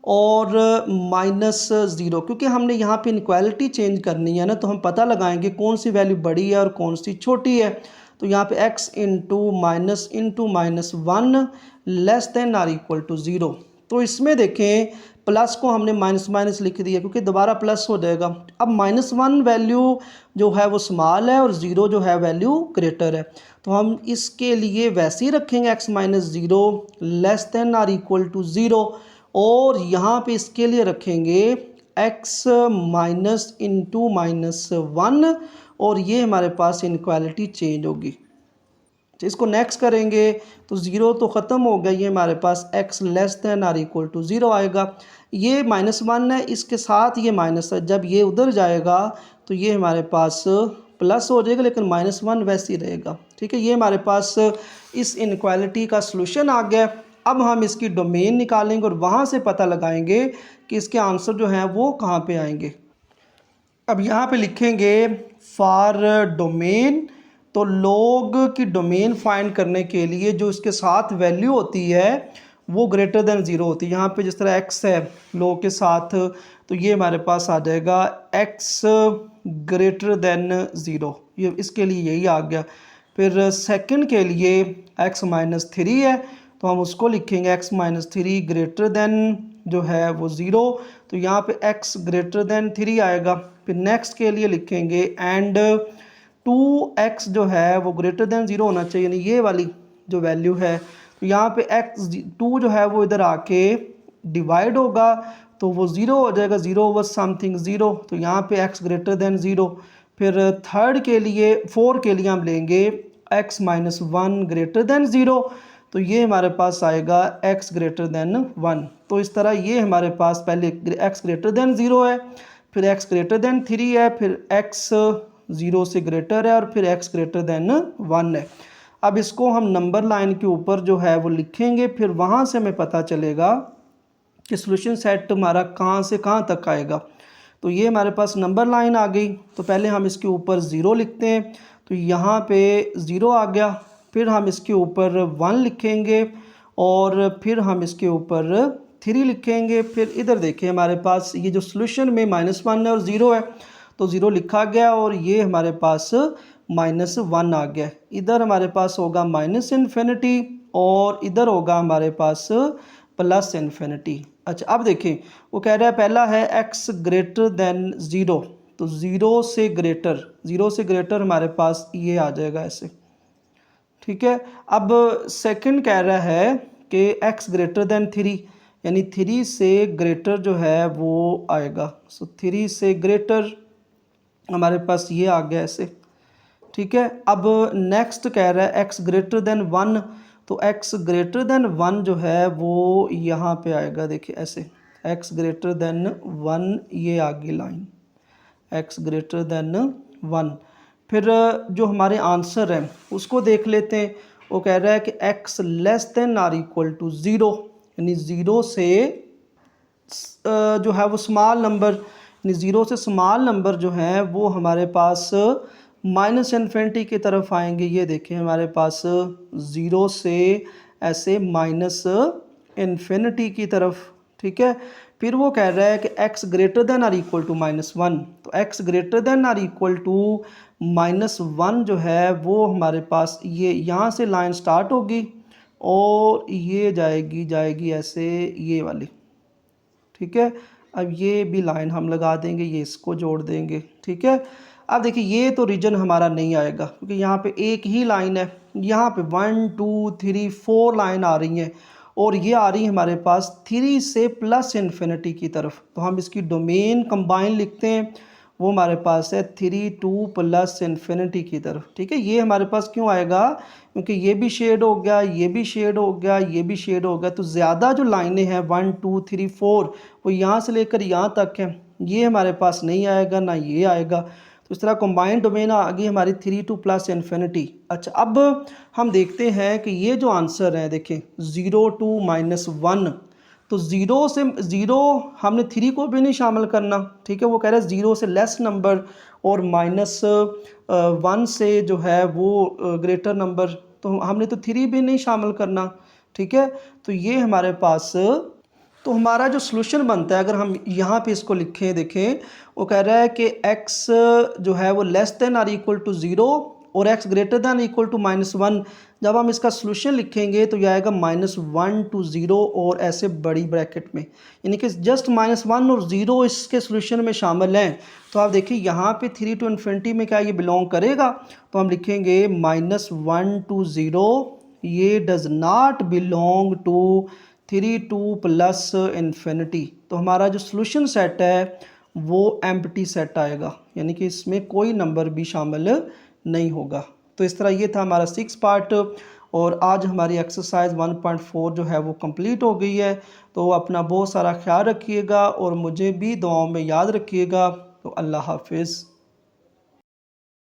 और माइनस ज़ीरो, क्योंकि हमने यहाँ पे इनक्वालिटी चेंज करनी है ना, तो हम पता लगाएंगे कौन सी वैल्यू बड़ी है और कौन सी छोटी है। तो यहाँ पे x into minus one less than or equal to zero. तो इसमें देखें प्लस को हमने माइनस माइनस लिख दिया क्योंकि दोबारा प्लस हो जाएगा। अब माइनस वन वैल्यू जो है वो स्मॉल है और ज़ीरो जो है वैल्यू ग्रेटर है, तो हम इसके लिए वैसे ही रखेंगे x minus zero less than or equal to zero, और यहाँ पे इसके लिए रखेंगे x minus into minus one, और ये हमारे पास इनक्वालिटी चेंज होगी। तो इसको नेक्स्ट करेंगे तो ज़ीरो तो ख़त्म हो गया, ये हमारे पास x less than or equal to zero आएगा। ये माइनस वन है, इसके साथ ये माइनस है, जब ये उधर जाएगा तो ये हमारे पास प्लस हो जाएगा, लेकिन माइनस वन वैसे ही रहेगा। ठीक है, ये हमारे पास इस इनक्वालिटी का सलूशन आ गया। अब हम इसकी डोमेन निकालेंगे और वहाँ से पता लगाएंगे कि इसके आंसर जो हैं वो कहाँ पे आएंगे। अब यहाँ पे लिखेंगे फॉर डोमेन, तो लोग की डोमेन फाइंड करने के लिए जो इसके साथ वैल्यू होती है वो ग्रेटर देन ज़ीरो होती है। यहाँ पे जिस तरह x है लोग के साथ, तो ये हमारे पास आ जाएगा x ग्रेटर देन ज़ीरो, ये इसके लिए यही आ गया। फिर सेकंड के लिए x माइनस थ्री है, तो हम उसको लिखेंगे x minus three greater than जो है वो ज़ीरो, तो यहाँ पे x ग्रेटर देन थ्री आएगा। फिर नेक्स्ट के लिए लिखेंगे एंड 2x जो है वो ग्रेटर देन ज़ीरो होना चाहिए, यानी ये वाली जो वैल्यू है, तो यहाँ पे x टू जो है वो इधर आके डिवाइड होगा तो वो ज़ीरो हो जाएगा, ज़ीरो ओवर समथिंग ज़ीरो, तो यहाँ पे x ग्रेटर देन ज़ीरो। फिर थर्ड के लिए फोर के लिए हम लेंगे x minus one greater than zero, तो ये हमारे पास आएगा x ग्रेटर देन वन। तो इस तरह ये हमारे पास पहले x ग्रेटर देन ज़ीरो है, फिर x ग्रेटर देन थ्री है, फिर x ज़ीरो से ग्रेटर है, और फिर x ग्रेटर देन वन है। अब इसको हम नंबर लाइन के ऊपर जो है वो लिखेंगे, फिर वहाँ से हमें पता चलेगा कि सॉल्यूशन सेट हमारा कहाँ से कहाँ तक आएगा। तो ये हमारे पास नंबर लाइन आ गई, तो पहले हम इसके ऊपर ज़ीरो लिखते हैं, तो यहाँ पे ज़ीरो आ गया, फिर हम इसके ऊपर वन लिखेंगे और फिर हम इसके ऊपर थ्री लिखेंगे। फिर इधर देखिए हमारे पास ये जो सॉल्यूशन में माइनस वन है और ज़ीरो है, तो ज़ीरो लिखा गया और ये हमारे पास माइनस वन आ गया। इधर हमारे पास होगा माइनस इन्फिनिटी और इधर होगा हमारे पास प्लस इन्फिनिटी। अच्छा, अब देखें वो कह रहा है पहला है x ग्रेटर देन ज़ीरो, तो ज़ीरो से ग्रेटर हमारे पास ये आ जाएगा ऐसे। ठीक है, अब सेकंड कह रहा है कि x ग्रेटर देन थ्री, यानी थ्री से ग्रेटर जो है वो आएगा। सो थ्री से ग्रेटर हमारे पास ये आ गया ऐसे। ठीक है, अब नेक्स्ट कह रहा है x ग्रेटर देन वन, तो x ग्रेटर देन वन जो है वो यहाँ पे आएगा, देखिए ऐसे x ग्रेटर देन वन, ये आ गई line x greater then one. फिर जो हमारे आंसर है उसको देख लेते हैं। वो कह रहा है कि x less than or equal to zero, यानी ज़ीरो से जो है वो स्मॉल नंबर, यानी ज़ीरो से स्मॉल नंबर जो है वो हमारे पास माइनस इन्फिनिटी की तरफ आएंगे। ये देखें हमारे पास ज़ीरो से ऐसे माइनस इन्फिनिटी की तरफ। ठीक है, फिर वो कह रहा है कि x greater than or equal to minus one, तो x greater than or equal to minus one जो है वो हमारे पास ये यहाँ से लाइन स्टार्ट होगी और ये जाएगी ऐसे ये वाली। ठीक है, अब ये भी लाइन हम लगा देंगे, ये इसको जोड़ देंगे। ठीक है, अब देखिए ये तो रीजन हमारा नहीं आएगा क्योंकि यहाँ पे एक ही लाइन है, यहाँ पे 1 2 3 4 लाइन आ रही हैं और ये आ रही है हमारे पास थ्री से प्लस इन्फिनिटी की तरफ। तो हम इसकी डोमेन कंबाइन लिखते हैं, वो हमारे पास है थ्री टू प्लस इन्फिनिटी की तरफ। ठीक है, ये हमारे पास क्यों आएगा, क्योंकि ये भी शेड हो गया, ये भी शेड हो गया, ये भी शेड हो गया, तो ज़्यादा जो लाइनें हैं 1 2 3 4 वो यहाँ से लेकर यहाँ तक हैं, ये हमारे पास नहीं आएगा, ना ये आएगा। तो इस तरह कंबाइंड डोमेन आ गई हमारी 3 टू प्लस इन्फिनिटी। अच्छा, अब हम देखते हैं कि ये जो आंसर है देखें 0 टू -1, तो ज़ीरो से ज़ीरो हमने 3 को भी नहीं शामिल करना, ठीक है। वो कह रहा है 0 से लेस नंबर और -1 से जो है वो ग्रेटर नंबर, तो हमने तो 3 भी नहीं शामिल करना, ठीक है। तो ये हमारे पास, तो हमारा जो सॉल्यूशन बनता है, अगर हम यहाँ पे इसको लिखें देखें, वो कह रहा है कि x जो है वो less than or equal to 0 और x greater than equal to -1। जब हम इसका सॉल्यूशन लिखेंगे तो यह आएगा -1 टू 0 और ऐसे बड़ी ब्रैकेट में, यानी कि जस्ट -1 और 0 इसके सॉल्यूशन में शामिल हैं। तो आप देखिए यहाँ पे 3 टू इन्फिनिटी में क्या ये बिलोंग करेगा, तो हम लिखेंगे -1 टू 0, ये does not belong to 3 to plus infinity. तो हमारा जो सॉल्यूशन सेट है वो एम्प्टी सेट आएगा, यानी कि इसमें कोई नंबर भी शामिल नहीं होगा। तो इस तरह ये था हमारा 6 पार्ट, और आज हमारी एक्सरसाइज 1.4 जो है वो कंप्लीट हो गई है। तो अपना बहुत सारा ख्याल रखिएगा और मुझे भी दुआओं में याद रखिएगा। तो अल्लाह हाफिज़।